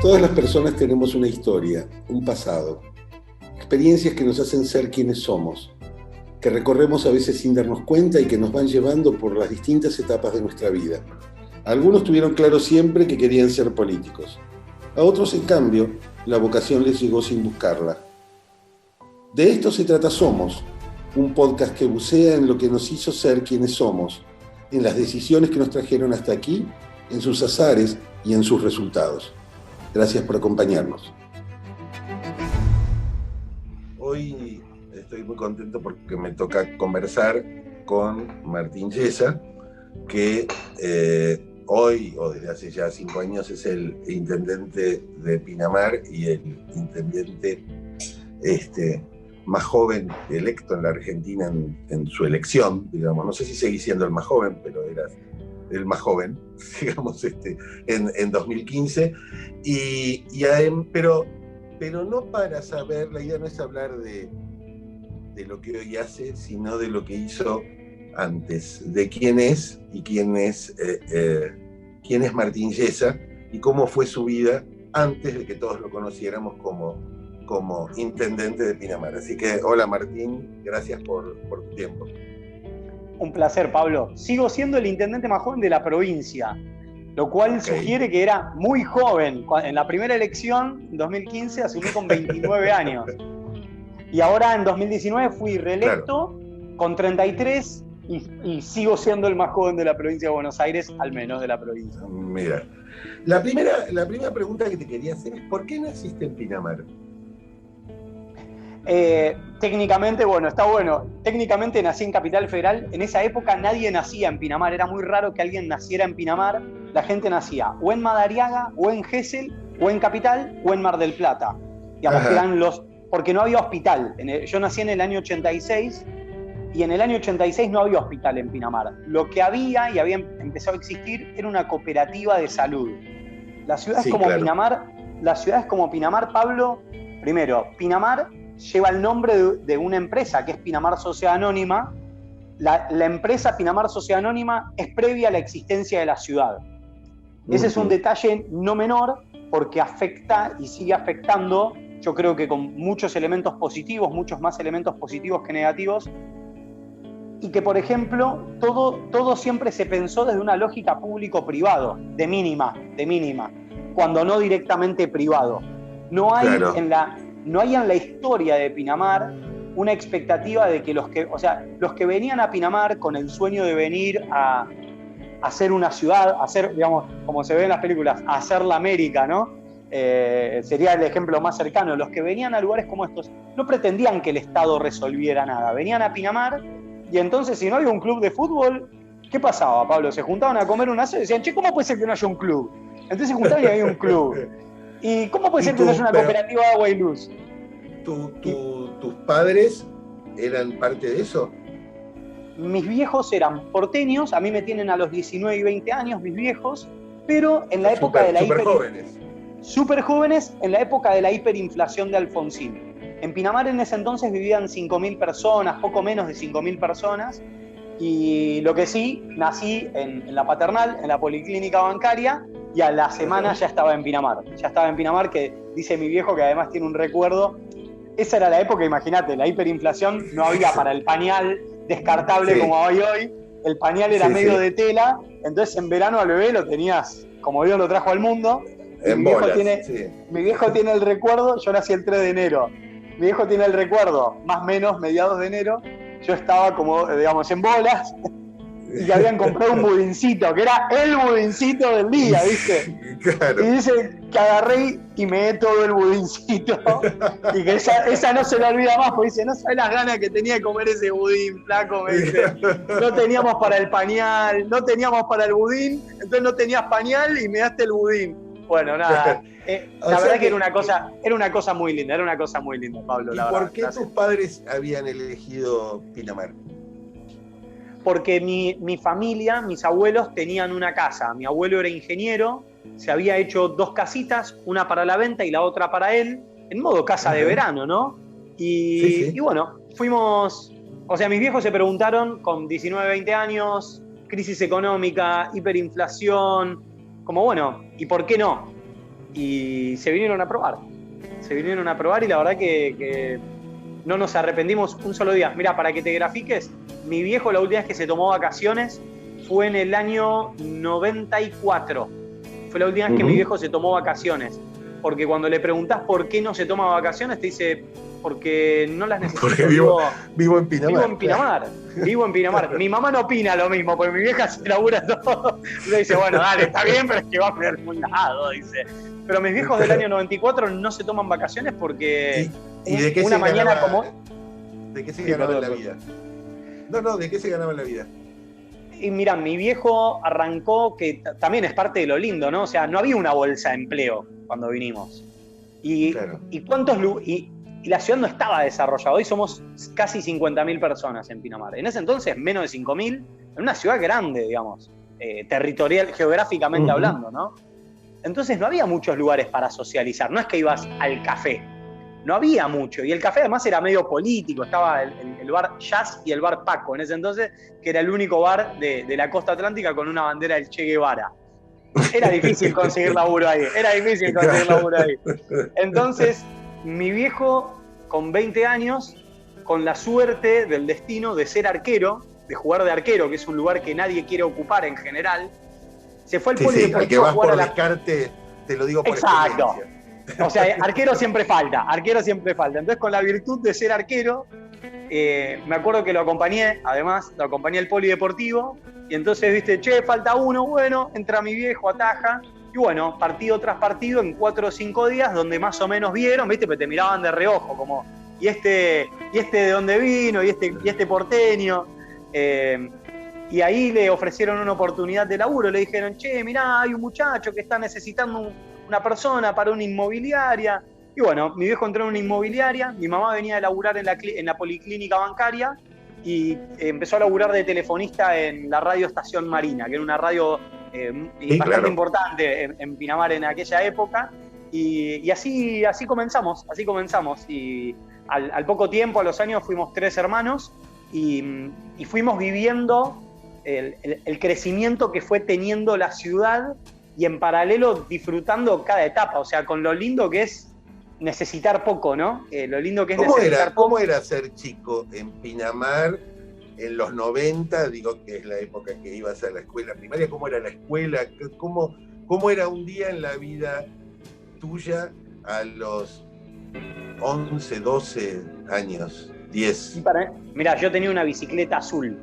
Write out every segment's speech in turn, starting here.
Todas las personas tenemos una historia, un pasado, experiencias que nos hacen ser quienes somos, que recorremos a veces sin darnos cuenta y que nos van llevando por las distintas etapas de nuestra vida. Algunos tuvieron claro siempre que querían ser políticos. A otros, en cambio, la vocación les llegó sin buscarla. De esto se trata Somos, un podcast que bucea en lo que nos hizo ser quienes somos, en las decisiones que nos trajeron hasta aquí, en sus azares y en sus resultados. Gracias por acompañarnos. Hoy estoy muy contento porque me toca conversar con Martín Yesa, que hoy, o desde hace ya 5 años, es el intendente de Pinamar y el intendente más joven electo en la Argentina en su elección, digamos. No sé si seguí siendo el más joven, pero era el más joven, digamos, en 2015. Pero no para saber, la idea no es hablar de lo que hoy hace, sino de lo que hizo antes, de quién es y quién es Martín Yesa y cómo fue su vida antes de que todos lo conociéramos como intendente de Pinamar. Así que, hola Martín, gracias por tu tiempo. Un placer, Pablo. Sigo siendo el intendente más joven de la provincia, lo cual sugiere que era muy joven. En la primera elección, en 2015, asumí con 29 años. Y ahora, en 2019, fui reelecto con 33 y sigo siendo el más joven de la provincia de Buenos Aires, al menos de la provincia. Mira, la primera pregunta que te quería hacer es: ¿por qué naciste en Pinamar? Técnicamente, está bueno. Técnicamente nací en Capital Federal. En esa época nadie nacía en Pinamar. Era muy raro que alguien naciera en Pinamar. La gente nacía o en Madariaga, o en Gesell, o en Capital, o en Mar del Plata. Digamos que eran porque no había hospital. Yo nací en el año 86 y en el año 86 no había hospital en Pinamar. Lo que había y había empezado a existir era una cooperativa de salud. Las ciudades como Pinamar, Pablo. Primero, Pinamar lleva el nombre de una empresa que es Pinamar Sociedad Anónima. La empresa Pinamar Sociedad Anónima es previa a la existencia de la ciudad. Ese es un detalle no menor porque afecta y sigue afectando, yo creo que con muchos elementos positivos, muchos más elementos positivos que negativos, y que, por ejemplo, todo siempre se pensó desde una lógica público-privado, de mínima, cuando no directamente privado. No hay en la historia de Pinamar una expectativa de que los que venían a Pinamar con el sueño de venir a hacer una ciudad, a hacer, digamos, como se ve en las películas, a hacer la América, ¿no? Sería el ejemplo más cercano. Los que venían a lugares como estos no pretendían que el Estado resolviera nada. Venían a Pinamar y entonces, si no había un club de fútbol, ¿qué pasaba, Pablo? Se juntaban a comer un asado y decían: che, ¿cómo puede ser que no haya un club? Entonces se juntaban y había un club. ¿Y cómo puede ser que no haya una cooperativa de agua y luz? ¿Tus padres eran parte de eso? Mis viejos eran porteños, a mí me tienen a los 19 y 20 años, mis viejos, pero en la época de la súper jóvenes, en la época de la hiperinflación de Alfonsín. En Pinamar en ese entonces vivían 5.000 personas, poco menos de 5.000 personas, y lo que sí, nací en la Paternal, en la Policlínica Bancaria, y a la semana ya estaba en Pinamar. Que dice mi viejo que además tiene un recuerdo. Esa era la época, imagínate, la hiperinflación, no había para el pañal descartable como hay hoy, el pañal era medio de tela, entonces en verano al bebé lo tenías como Dios lo trajo al mundo. Mi viejo tiene el recuerdo, yo nací el 3 de enero, mi viejo tiene el recuerdo, más o menos mediados de enero, yo estaba como, digamos, en bolas, y habían comprado un budincito, que era el budincito del día, ¿viste? Claro. Y dice que agarré y me todo el budincito, y que esa no se la olvida más, porque dice: no sabes las ganas que tenía de comer ese budín, flaco, me dice. No teníamos para el pañal, no teníamos para el budín, entonces no tenías pañal y me daste el budín. Bueno, nada, la verdad que era una cosa muy linda, Pablo. ¿Y por qué tus padres habían elegido Pinamar? Porque mi familia, mis abuelos tenían una casa. Mi abuelo era ingeniero, se había hecho 2 casitas, una para la venta y la otra para él, en modo casa de verano, ¿no? Y bueno, fuimos, o sea, mis viejos se preguntaron con 19, 20 años, crisis económica, hiperinflación, como bueno, ¿y por qué no? y se vinieron a probar. Se vinieron a probar y la verdad que no nos arrepentimos un solo día. Mira, para que te grafiques, mi viejo la última vez que se tomó vacaciones fue en el año 94. Fue la última vez que mi viejo se tomó vacaciones. Porque cuando le preguntás por qué no se toma vacaciones, te dice, porque no las necesito. Porque vivo en Pinamar. Vivo en Pinamar. Vivo en Pinamar. Mi mamá no opina lo mismo, porque mi vieja se labura todo. Y le dice, bueno, dale, está bien, pero es que va a algún lado, dice. Pero mis viejos del año 94 no se toman vacaciones porque ¿Y de qué una se mañana ganaba, como... ¿De qué se ganaba en la vida? No, ¿de qué se ganaba en la vida? Y mira, mi viejo arrancó, que también es parte de lo lindo, ¿no? O sea, no había una bolsa de empleo cuando vinimos. Y, Claro. y la ciudad no estaba desarrollada. Hoy somos casi 50.000 personas en Pinamar. En ese entonces, menos de 5.000, en una ciudad grande, digamos, territorial, geográficamente hablando, ¿no? Entonces no había muchos lugares para socializar. No es que ibas al café. No había mucho. Y el café además era medio político. Estaba el bar Jazz y el bar Paco en ese entonces, que era el único bar de la costa atlántica con una bandera del Che Guevara. Era difícil conseguir laburo ahí. Entonces, mi viejo, con 20 años, con la suerte del destino de ser arquero, de jugar de arquero, que es un lugar que nadie quiere ocupar en general, se fue al polideportivo al que vas a jugar por a descarte, te lo digo por Exacto. experiencia. O sea, arquero siempre falta. Entonces, con la virtud de ser arquero, me acuerdo que lo acompañé al polideportivo, y entonces, viste, che, falta uno, bueno, entra mi viejo, ataja, y bueno, partido tras partido, en 4 o 5 días, donde más o menos vieron, viste, pero te miraban de reojo, como, y este de dónde vino, y este porteño, y ahí le ofrecieron una oportunidad de laburo, le dijeron, che, mirá, hay un muchacho que está necesitando una persona para una inmobiliaria. Y bueno, mi viejo entró en una inmobiliaria, mi mamá venía a laburar en la policlínica bancaria y empezó a laburar de telefonista en la radio Estación Marina, que era una radio bastante importante en Pinamar en aquella época. Y así comenzamos. Y al poco tiempo, a los años, fuimos 3 hermanos y fuimos viviendo el crecimiento que fue teniendo la ciudad y en paralelo disfrutando cada etapa, o sea, con lo lindo que es necesitar poco, ¿no? Lo lindo que es necesitar poco. ¿Cómo era ser chico en Pinamar en los 90? Digo que es la época que ibas a la escuela primaria. ¿Cómo era la escuela? ¿Cómo era un día en la vida tuya a los 11, 12 años, 10? Mirá, yo tenía una bicicleta azul.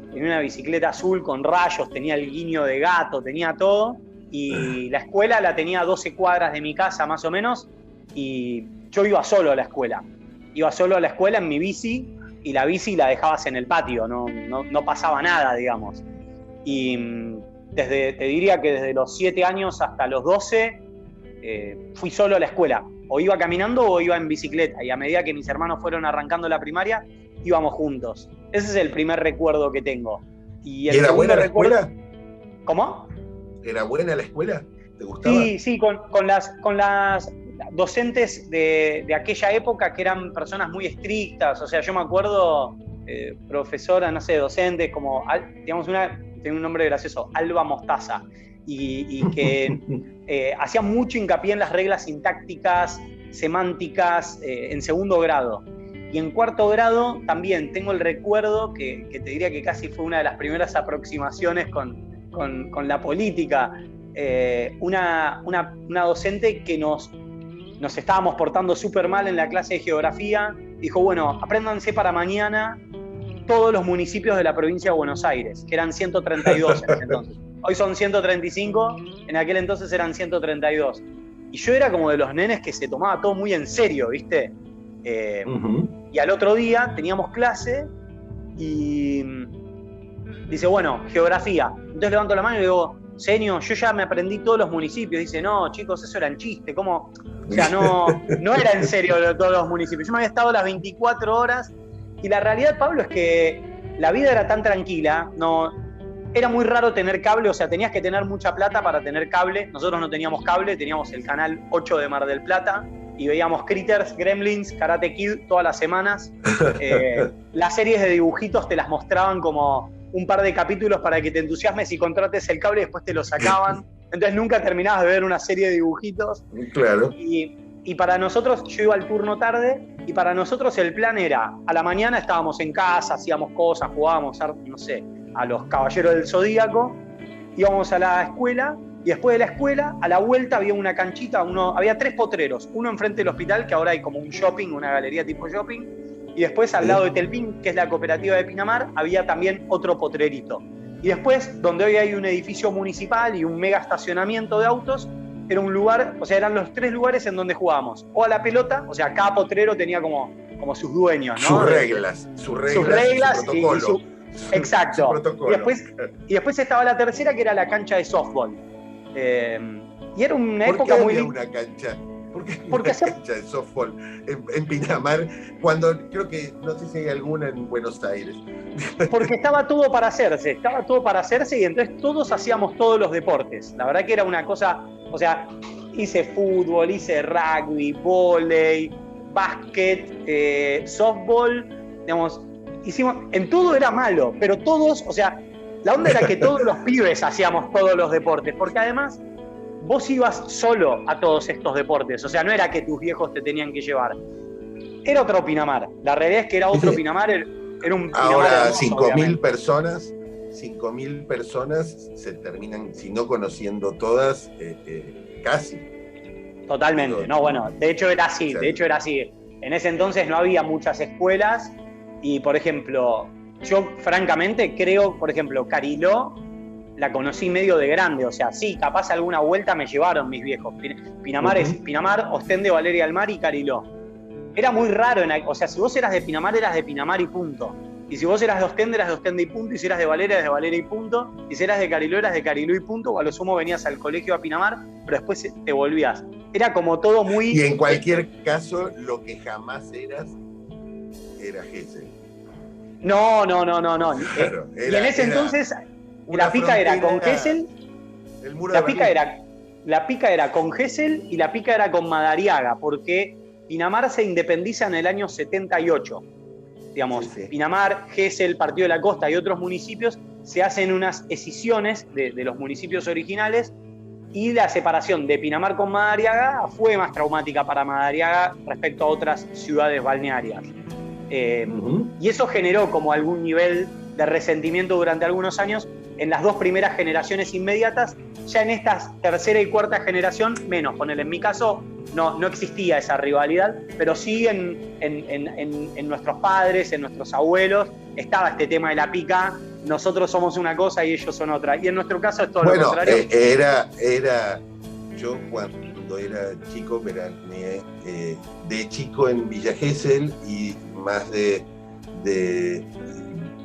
Con rayos, tenía el guiño de gato, tenía todo. Y la escuela la tenía a 12 cuadras de mi casa, más o menos. Y yo iba solo a la escuela. En mi bici, y la bici la dejabas en el patio, no pasaba nada, digamos. Y te diría que desde los 7 años hasta los 12 fui solo a la escuela. O iba caminando o iba en bicicleta. Y a medida que mis hermanos fueron arrancando la primaria, íbamos juntos. Ese es el primer recuerdo que tengo. ¿Y era buena la escuela? ¿Cómo? ¿Era buena la escuela? ¿Te gustaba? Sí, con las docentes de aquella época, que eran personas muy estrictas. O sea, yo me acuerdo, profesora, no sé, docentes, como, digamos, tiene un nombre gracioso, Alba Mostaza, y que hacía mucho hincapié en las reglas sintácticas, semánticas, en segundo grado. Y en cuarto grado también tengo el recuerdo, que te diría que casi fue una de las primeras aproximaciones con la política, una docente que nos estábamos portando súper mal en la clase de geografía, dijo, bueno, apréndanse para mañana todos los municipios de la provincia de Buenos Aires, que eran 132 en ese entonces. Hoy son 135, en aquel entonces eran 132. Y yo era como de los nenes que se tomaba todo muy en serio, ¿viste? Y al otro día teníamos clase y dice, bueno, geografía. Entonces levanto la mano y le digo, señor, yo ya me aprendí todos los municipios. Dice, no, chicos, eso era en chiste. ¿Cómo? O sea, no era en serio todos los municipios. Yo me había estado las 24 horas y la realidad, Pablo, es que la vida era tan tranquila, era muy raro tener cable, o sea, tenías que tener mucha plata para tener cable. Nosotros no teníamos cable, teníamos el canal 8 de Mar del Plata y veíamos Critters, Gremlins, Karate Kid todas las semanas. Las series de dibujitos te las mostraban como un par de capítulos para que te entusiasmes y contrates el cable y después te lo sacaban. entonces nunca terminabas de ver una serie de dibujitos. Claro. Y para nosotros, yo iba al turno tarde, y para nosotros el plan era, a la mañana estábamos en casa, hacíamos cosas, jugábamos, no sé, a los Caballeros del Zodíaco, íbamos a la escuela, y después de la escuela, a la vuelta había una canchita, había 3 potreros, uno enfrente del hospital, que ahora hay como un shopping, una galería tipo shopping, y después al lado de Telpín, que es la cooperativa de Pinamar, había también otro potrerito. Y después, donde hoy hay un edificio municipal y un mega estacionamiento de autos, era un lugar, o sea, eran los 3 lugares en donde jugábamos. O a la pelota, o sea, cada potrero tenía como sus dueños, ¿no? Sus reglas su protocolo. Exacto. Su protocolo. Y después estaba la tercera, que era la cancha de softball. Y era una ¿Por época qué muy había linda. una cancha? ¿Por qué Porque una cancha de softball en Pinamar? Cuando creo que, no sé si hay alguna en Buenos Aires. Porque estaba todo para hacerse, y entonces todos hacíamos todos los deportes. La verdad que era una cosa, o sea, hice fútbol, hice rugby, vóley, básquet, softball, digamos, en todo era malo, pero todos, o sea, la onda era que todos los pibes hacíamos todos los deportes, porque además vos ibas solo a todos estos deportes, o sea, no era que tus viejos te tenían que llevar. Era otro Pinamar, la realidad es que era otro Pinamar, era un Pinamar ahora hermoso, 5.000 personas se terminan, si no conociendo todas, casi. Totalmente, no, bueno, de hecho era así. En ese entonces no había muchas escuelas y, por ejemplo, yo francamente creo, por ejemplo, Cariló la conocí medio de grande, o sea, sí, capaz alguna vuelta me llevaron mis viejos. Pinamar es Pinamar, Ostende, Valeria del Mar y Cariló. Era muy raro, o sea, si vos eras de Pinamar y punto. Y si vos eras de Ostende y punto, y si eras de Valeria y punto, y si eras de Cariló y punto, o a lo sumo venías al colegio a Pinamar, pero después te volvías. Era como todo muy... Y en cualquier caso, lo que jamás eras, era Gesell. No. Claro, y en ese entonces, la pica era con Gesell, la pica era con Gesell y la pica era con Madariaga, porque Pinamar se independiza en el año 78. Digamos, sí. Pinamar, Gesell, Partido de la Costa y otros municipios se hacen unas escisiones de los municipios originales y la separación de Pinamar con Madariaga fue más traumática para Madariaga respecto a otras ciudades balnearias. Y eso generó como algún nivel de resentimiento durante algunos años en las 2 primeras generaciones inmediatas. Ya en esta tercera y cuarta generación, menos. Ponele, en mi caso no existía esa rivalidad, pero sí en nuestros padres, en nuestros abuelos, estaba este tema de la pica. Nosotros somos una cosa y ellos son otra. Y en nuestro caso es todo lo contrario. Yo cuando era chico veraneé de chico en Villa Gesell y más de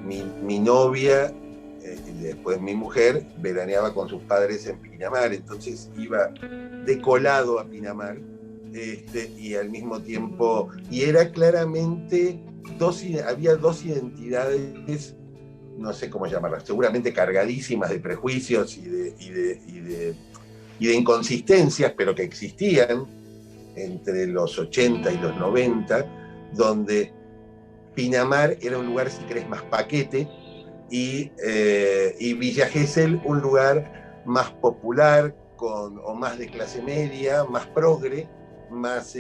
mi novia y después mi mujer veraneaba con sus padres en Pinamar, entonces iba de colado a Pinamar y al mismo tiempo, y era claramente había 2 identidades, no sé cómo llamarlas, seguramente cargadísimas de prejuicios y de inconsistencias, pero que existían entre los 80 y los 90, donde Pinamar era un lugar, si querés, más paquete, y Villa Gesell un lugar más popular, o más de clase media, más progre, más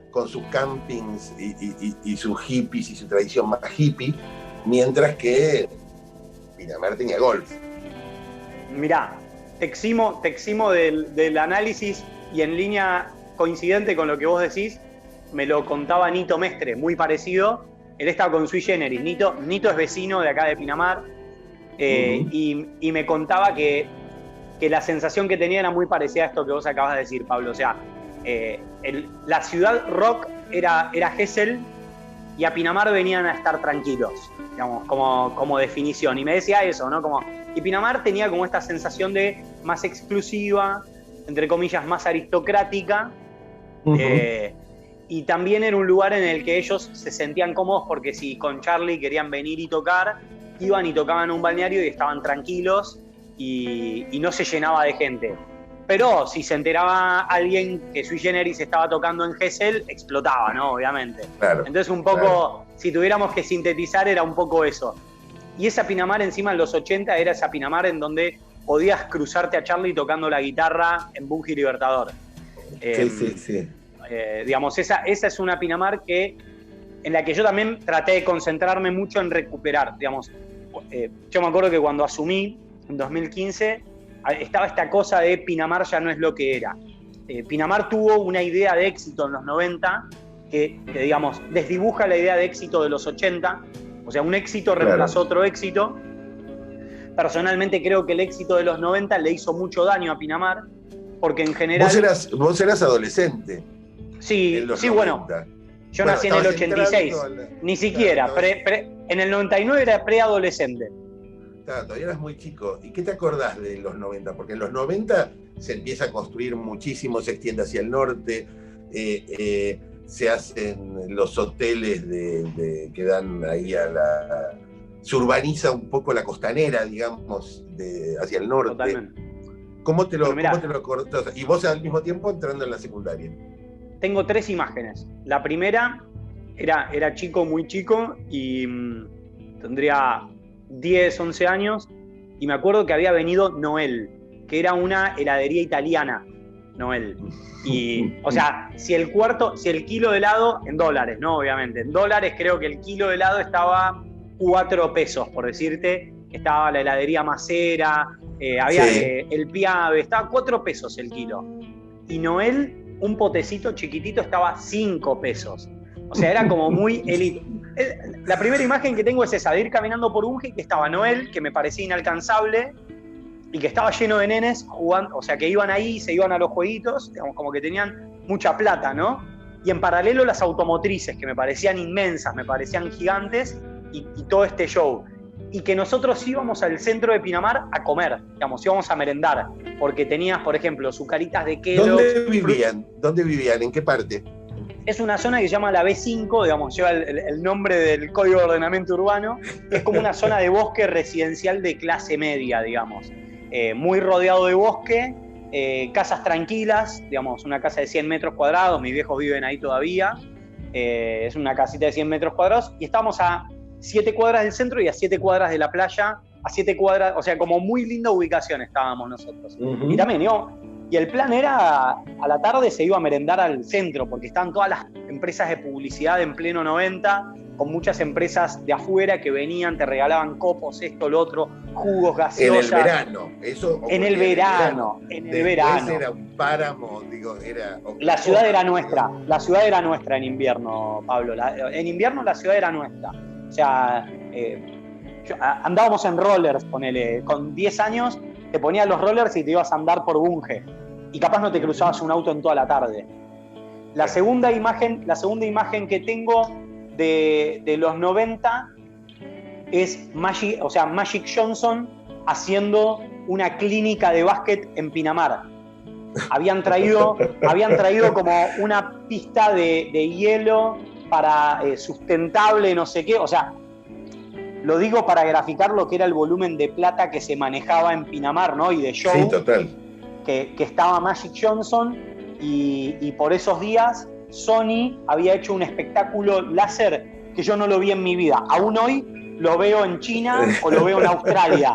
con sus campings y sus hippies y su tradición más hippie, mientras que Pinamar tenía golf. Mirá, te eximo del análisis y en línea coincidente con lo que vos decís, me lo contaba Nito Mestre, muy parecido. Él estaba con Sui Generis. Nito es vecino de acá de Pinamar y me contaba que la sensación que tenía era muy parecida a esto que vos acabas de decir, Pablo. O sea, la ciudad rock era Gesell y a Pinamar venían a estar tranquilos, digamos, como definición. Y me decía eso, ¿no? Y Pinamar tenía como esta sensación de más exclusiva, entre comillas, más aristocrática. Y también era un lugar en el que ellos se sentían cómodos porque si con Charlie querían venir y tocar, iban y tocaban en un balneario y estaban tranquilos y no se llenaba de gente. Pero si se enteraba alguien que Sui Generis estaba tocando en Gesell, explotaba, ¿no? Obviamente. Claro, entonces un poco, si tuviéramos que sintetizar, era un poco eso. Y esa Pinamar encima en los 80 era esa Pinamar en donde podías cruzarte a Charlie tocando la guitarra en Bungie Libertador. Sí. Digamos, esa es una Pinamar en la que yo también traté de concentrarme mucho en recuperar. Digamos, yo me acuerdo que cuando asumí, en 2015, estaba esta cosa de Pinamar ya no es lo que era. Pinamar tuvo una idea de éxito en los 90 que, digamos, desdibuja la idea de éxito de los 80. O sea, un éxito reemplazó otro éxito. Personalmente creo que el éxito de los 90 le hizo mucho daño a Pinamar, porque en general... Vos eras adolescente. Sí, sí, 90. Bueno. Yo nací en el 86. Ni siquiera. En el 99 era preadolescente. Todavía eras muy chico. ¿Y qué te acordás de los 90? Porque en los 90 se empieza a construir muchísimo, se extiende hacia el norte, se hacen los hoteles que dan ahí se urbaniza un poco la costanera, digamos, hacia el norte. Totalmente. ¿Cómo te lo acordás? Y vos al mismo tiempo entrando en la secundaria. Tengo 3 imágenes. La primera era chico, muy chico, y tendría 10, 11 años, y me acuerdo que había venido Noel, que era una heladería italiana, Noel. Y, o sea, si el kilo de helado, en dólares, ¿no? Obviamente. En dólares creo que el kilo de helado estaba 4 pesos, por decirte. Estaba la heladería Macera, había el Piave, estaba 4 pesos el kilo. Y Noel, un potecito chiquitito, estaba 5 pesos. O sea, era como muy elite. La primera imagen que tengo es esa, de ir caminando por Bungie, que estaba Noel, que me parecía inalcanzable, y que estaba lleno de nenes jugando, o sea, que iban ahí, se iban a los jueguitos, digamos, como que tenían mucha plata, ¿no? Y en paralelo las automotrices, que me parecían inmensas, me parecían gigantes, y todo este show. Y que nosotros íbamos al centro de Pinamar a comer, digamos, íbamos a merendar, porque tenías, por ejemplo, sucaritas de Kellogg's. ¿Dónde vivían? ¿En qué parte? Es una zona que se llama la B5, digamos, lleva el nombre del Código de Ordenamiento Urbano. Es como una zona de bosque residencial de clase media, digamos. Muy rodeado de bosque, casas tranquilas, digamos, una casa de 100 metros cuadrados, mis viejos viven ahí todavía. Es una casita de 100 metros cuadrados, y estábamos a 7 cuadras del centro y a 7 cuadras de la playa, a 7 cuadras, o sea, como muy linda ubicación estábamos nosotros. Y también, y el plan era, a la tarde se iba a merendar al centro, porque estaban todas las empresas de publicidad en pleno 90, con muchas empresas de afuera que venían, te regalaban copos, esto, lo otro, jugos, gaseosas. En el verano, eso. En el verano. Era un páramo, La ciudad era nuestra en invierno, Pablo. En invierno la ciudad era nuestra. O sea, andábamos en rollers, ponele, con 10 años te ponías los rollers y te ibas a andar por Bunge. Y capaz no te cruzabas un auto en toda la tarde. La segunda imagen que tengo de los 90 es Magic Johnson haciendo una clínica de básquet en Pinamar. Habían traído como una pista de hielo para sustentable, no sé qué. O sea, lo digo para graficar lo que era el volumen de plata que se manejaba en Pinamar, ¿no? Y de show. Sí, total. Que estaba Magic Johnson, y por esos días Sony había hecho un espectáculo láser que yo no lo vi en mi vida. Aún hoy lo veo en China o lo veo en Australia.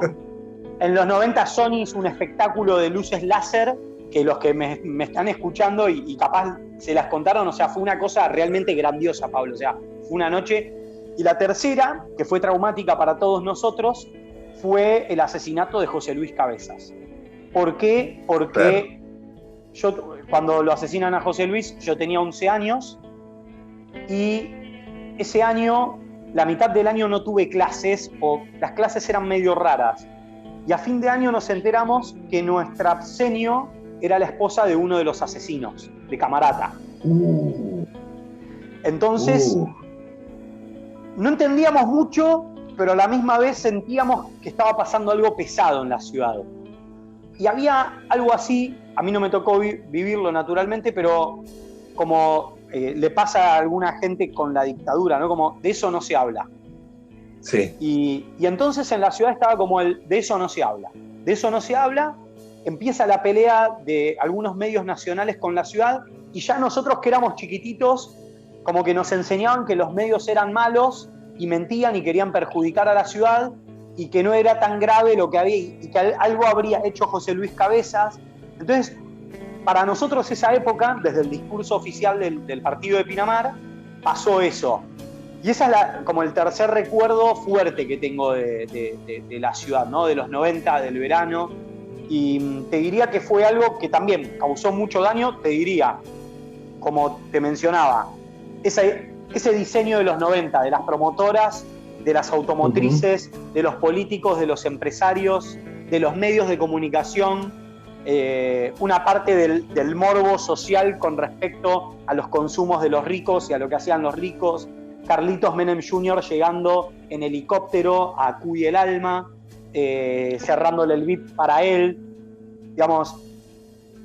En los 90 Sony hizo un espectáculo de luces láser que los que me están escuchando y capaz se las contaron, o sea, fue una cosa realmente grandiosa, Pablo. O sea, fue una noche. Y la tercera, que fue traumática para todos nosotros, fue el asesinato de José Luis Cabezas. ¿Por qué? Porque yo, cuando lo asesinan a José Luis, yo tenía 11 años, y ese año, la mitad del año no tuve clases, o las clases eran medio raras. Y a fin de año nos enteramos que nuestra absenio era la esposa de uno de los asesinos, de Camarata. Entonces, no entendíamos mucho, pero a la misma vez sentíamos que estaba pasando algo pesado en la ciudad. Y había algo así, a mí no me tocó vivirlo naturalmente, pero como le pasa a alguna gente con la dictadura, ¿no? Como de eso no se habla. Sí. Y entonces en la ciudad estaba como de eso no se habla. De eso no se habla, empieza la pelea de algunos medios nacionales con la ciudad, y ya nosotros que éramos chiquititos, como que nos enseñaban que los medios eran malos y mentían y querían perjudicar a la ciudad, y que no era tan grave lo que había, y que algo habría hecho José Luis Cabezas. Entonces, para nosotros esa época, desde el discurso oficial del partido de Pinamar, pasó eso. Y esa es como el tercer recuerdo fuerte que tengo de la ciudad, ¿no? De los 90, del verano. Y te diría que fue algo que también causó mucho daño, te diría, como te mencionaba, ese diseño de los 90, de las promotoras, de las automotrices, de los políticos, de los empresarios, de los medios de comunicación, una parte del morbo social con respecto a los consumos de los ricos y a lo que hacían los ricos, Carlitos Menem Jr. llegando en helicóptero a Cuy el Alma, cerrándole el VIP para él, digamos,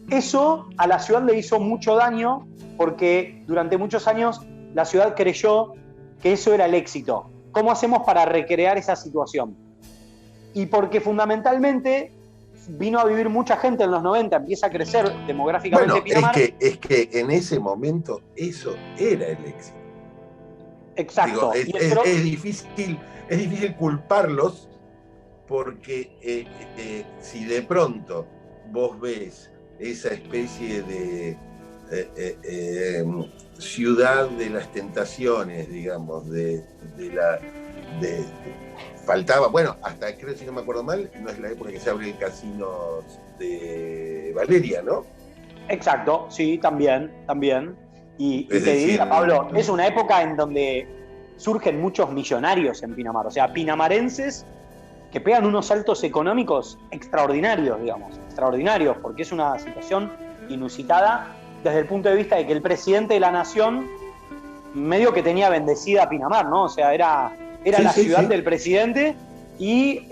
eso a la ciudad le hizo mucho daño porque durante muchos años la ciudad creyó que eso era el éxito. ¿Cómo hacemos para recrear esa situación? Y porque fundamentalmente vino a vivir mucha gente en los 90, empieza a crecer demográficamente Pinamar. Es que en ese momento eso era el éxito. Exacto. Digo, es difícil culparlos porque si de pronto vos ves esa especie de ciudad de las tentaciones, digamos, faltaba, bueno, hasta creo, si no me acuerdo mal, no es la época que se abre el casino de Valeria, ¿no? Exacto, sí, también. Y te diría, Pablo, es una época en donde surgen muchos millonarios en Pinamar, o sea, pinamarenses que pegan unos saltos económicos extraordinarios, porque es una situación inusitada desde el punto de vista de que el presidente de la nación medio que tenía bendecida a Pinamar, ¿no? O sea, era la ciudad del presidente y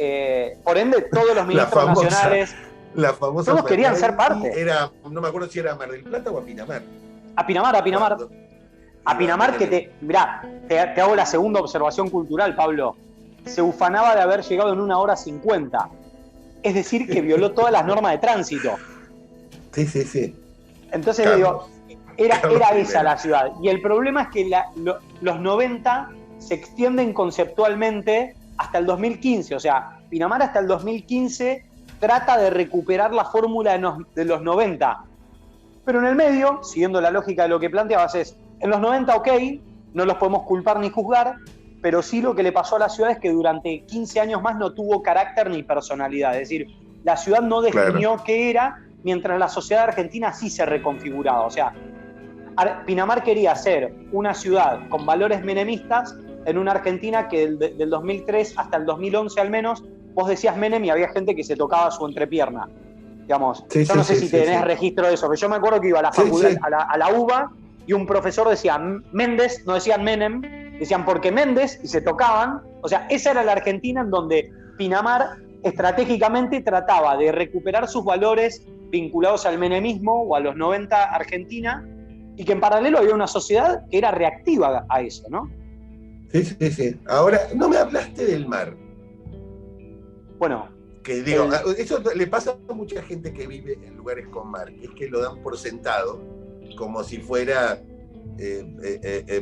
por ende todos los ministros nacionales, la famosa todos querían ser parte. No me acuerdo si era a Mar del Plata o a Pinamar. A Pinamar, que te hago la segunda observación cultural, Pablo. Se ufanaba de haber llegado en 1 hora 50. Es decir, que violó todas las normas de tránsito. Sí. Entonces digo, era esa la ciudad. Y el problema es que los 90 se extienden conceptualmente hasta el 2015. O sea, Pinamar hasta el 2015 trata de recuperar la fórmula de los 90. Pero en el medio, siguiendo la lógica de lo que planteabas, en los 90, ok, no los podemos culpar ni juzgar, pero sí lo que le pasó a la ciudad es que durante 15 años más no tuvo carácter ni personalidad. Es decir, la ciudad no definió qué era, mientras la sociedad argentina sí se reconfiguraba. O sea, Pinamar quería ser una ciudad con valores menemistas en una Argentina que del 2003 hasta el 2011 al menos, vos decías Menem y había gente que se tocaba su entrepierna. Digamos, yo no sé si tenés registro de eso, pero yo me acuerdo que iba a la facultad, a la UBA, y un profesor decía Méndez, no decían Menem, decían porque Méndez, y se tocaban. O sea, esa era la Argentina en donde Pinamar estratégicamente trataba de recuperar sus valores vinculados al menemismo o a los 90 Argentina, y que en paralelo había una sociedad que era reactiva a eso, ¿no? Sí. Ahora, no me hablaste del mar. Bueno. Que digo, eso le pasa a mucha gente que vive en lugares con mar, que es que lo dan por sentado, como si fuera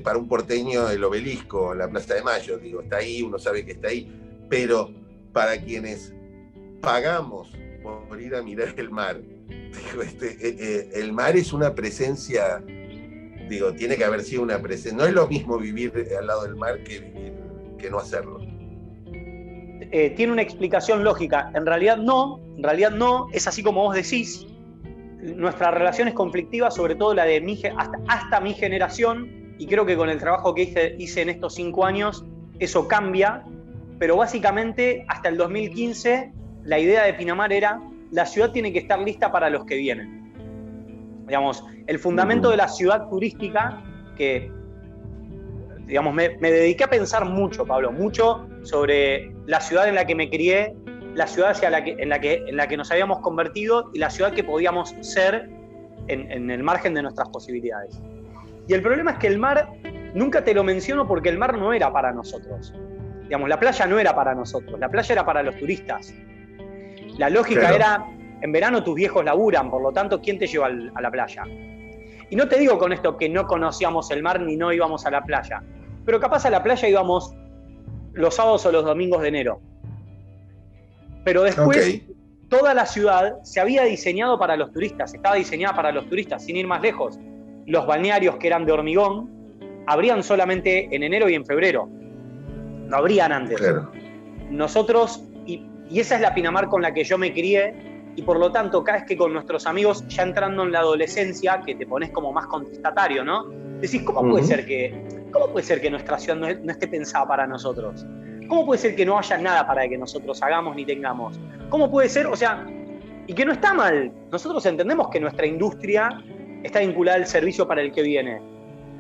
para un porteño el Obelisco, la Plaza de Mayo. Digo, está ahí, uno sabe que está ahí, pero para quienes pagamos por ir a mirar el mar, digo, el mar es una presencia, digo, tiene que haber sido una presencia. No es lo mismo vivir al lado del mar que no hacerlo. Tiene una explicación lógica. En realidad no, es así como vos decís. Nuestra relación es conflictiva, sobre todo la de hasta mi generación, y creo que con el trabajo que hice en estos 5 años, eso cambia, pero básicamente hasta el 2015 la idea de Pinamar era: la ciudad tiene que estar lista para los que vienen. Digamos, el fundamento de la ciudad turística, que digamos, me dediqué a pensar mucho, Pablo, mucho sobre la ciudad en la que me crié, la ciudad en la que nos habíamos convertido y la ciudad que podíamos ser en el margen de nuestras posibilidades. Y el problema es que el mar, nunca te lo menciono porque el mar no era para nosotros. Digamos, la playa no era para nosotros, la playa era para los turistas. La lógica era, en verano tus viejos laburan, por lo tanto, ¿quién te lleva a la playa? Y no te digo con esto que no conocíamos el mar ni no íbamos a la playa, pero capaz a la playa íbamos los sábados o los domingos de enero. Pero después, Ok. toda la ciudad se había diseñado para los turistas, estaba diseñada para los turistas, sin ir más lejos. Los balnearios que eran de hormigón abrían solamente en enero y en febrero, no abrían antes. Claro. Nosotros, y esa es la Pinamar con la que yo me crié, y por lo tanto, cada vez que con nuestros amigos, ya entrando en la adolescencia, que te pones como más contestatario, ¿no? Decís, ¿cómo puede ser que nuestra ciudad no esté pensada para nosotros? ¿Cómo puede ser que no haya nada para que nosotros hagamos ni tengamos? ¿Cómo puede ser? O sea, y que no está mal. Nosotros entendemos que nuestra industria está vinculada al servicio para el que viene.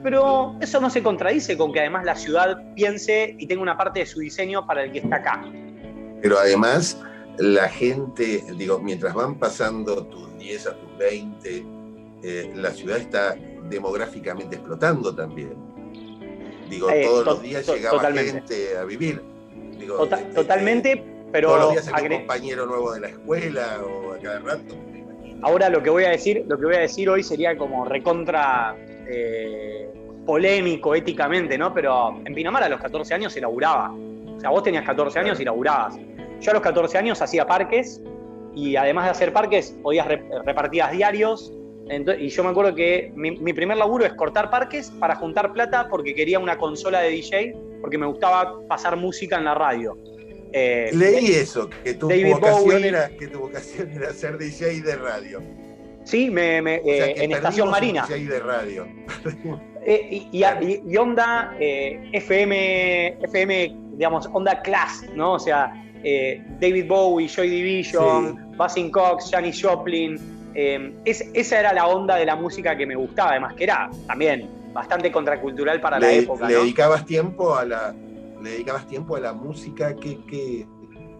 Pero eso no se contradice con que además la ciudad piense y tenga una parte de su diseño para el que está acá. Pero además, la gente, digo, mientras van pasando tus 10 a tus 20, la ciudad está demográficamente explotando también. Digo, todos los días llegaba totalmente. Gente a vivir. Digo, totalmente, pero todos los días había un compañero nuevo de la escuela o a cada rato. Ahora lo que voy a decir hoy sería como recontra polémico éticamente, ¿no? Pero en Pinamar a los 14 años se laburaba. O sea, vos tenías 14 años y laburabas. Yo a los 14 años hacía parques y además de hacer parques podías repartías diarios. Y yo me acuerdo que mi primer laburo es cortar parques para juntar plata porque quería una consola de DJ porque me gustaba pasar música en la radio. Leí eso, que tu vocación era ser DJ de radio. Sí, o sea, en Estación Marina. DJ de radio. Y onda FM, digamos, onda class, ¿no? O sea, David Bowie, Joy Division, Buzzing Cox, Janis Joplin. Esa era la onda de la música que me gustaba, además que era también bastante contracultural para la época. ¿Le ¿no? dedicabas tiempo a la música que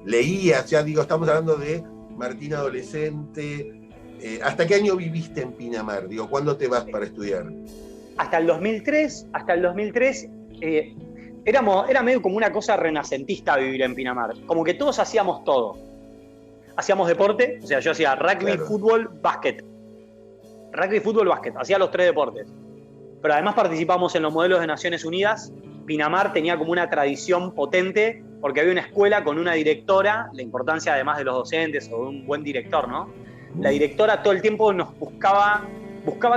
leías? Ya digo, estamos hablando de Martín adolescente. ¿Hasta qué año viviste en Pinamar? Digo, ¿cuándo te vas para estudiar? Hasta el 2003 era medio como una cosa renacentista vivir en Pinamar. Como que todos hacíamos todo. Hacíamos deporte, o sea, yo hacía rugby, fútbol, básquet. Rugby, fútbol, básquet. Hacía los 3 deportes. Pero además participamos en los modelos de Naciones Unidas. Pinamar tenía como una tradición potente porque había una escuela con una directora, la importancia además de los docentes o de un buen director, ¿no? La directora todo el tiempo nos buscaba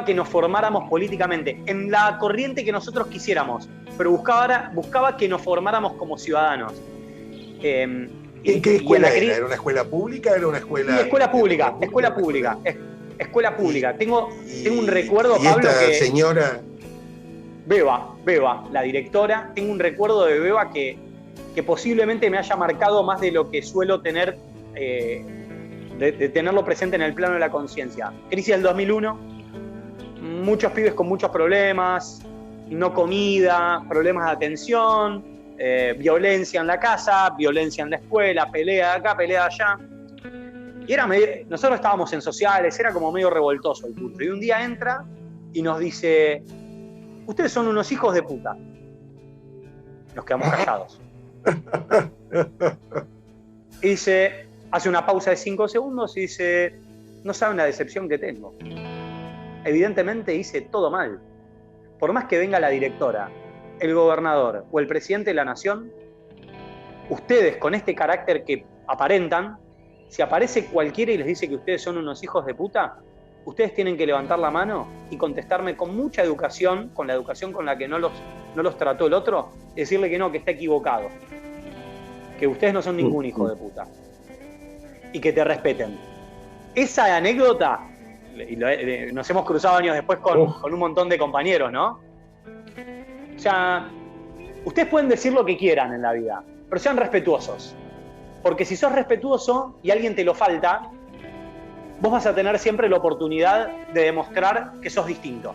que nos formáramos políticamente, en la corriente que nosotros quisiéramos, pero buscaba que nos formáramos como ciudadanos. ¿En qué escuela era? ¿Era una escuela pública? ¿Era una escuela...? Sí, escuela pública. Escuela pública. Tengo un recuerdo, ¿y Pablo, esta que... señora? Beba, la directora. Tengo un recuerdo de Beba que posiblemente me haya marcado más de lo que suelo tener, de tenerlo presente en el plano de la conciencia. Crisis del 2001, muchos pibes con muchos problemas, no comida, problemas de atención, violencia en la casa, violencia en la escuela, pelea de acá, pelea de allá. Y nosotros estábamos en sociales, era como medio revoltoso el culto. Y un día entra y nos dice: ustedes son unos hijos de puta. Nos quedamos callados. Y dice, hace una pausa de 5 segundos y dice: no saben la decepción que tengo. Evidentemente hice todo mal. Por más que venga la directora, el gobernador o el presidente de la nación, ustedes con este carácter que aparentan, si aparece cualquiera y les dice que ustedes son unos hijos de puta, ustedes tienen que levantar la mano y contestarme con mucha educación, con la educación con la que no los trató el otro, y decirle que no, que está equivocado, que ustedes no son ningún hijo de puta y que te respeten. Esa anécdota, nos hemos cruzado años después con un montón de compañeros, ¿no? O sea, ustedes pueden decir lo que quieran en la vida, pero sean respetuosos. Porque si sos respetuoso y alguien te lo falta, vos vas a tener siempre la oportunidad de demostrar que sos distinto.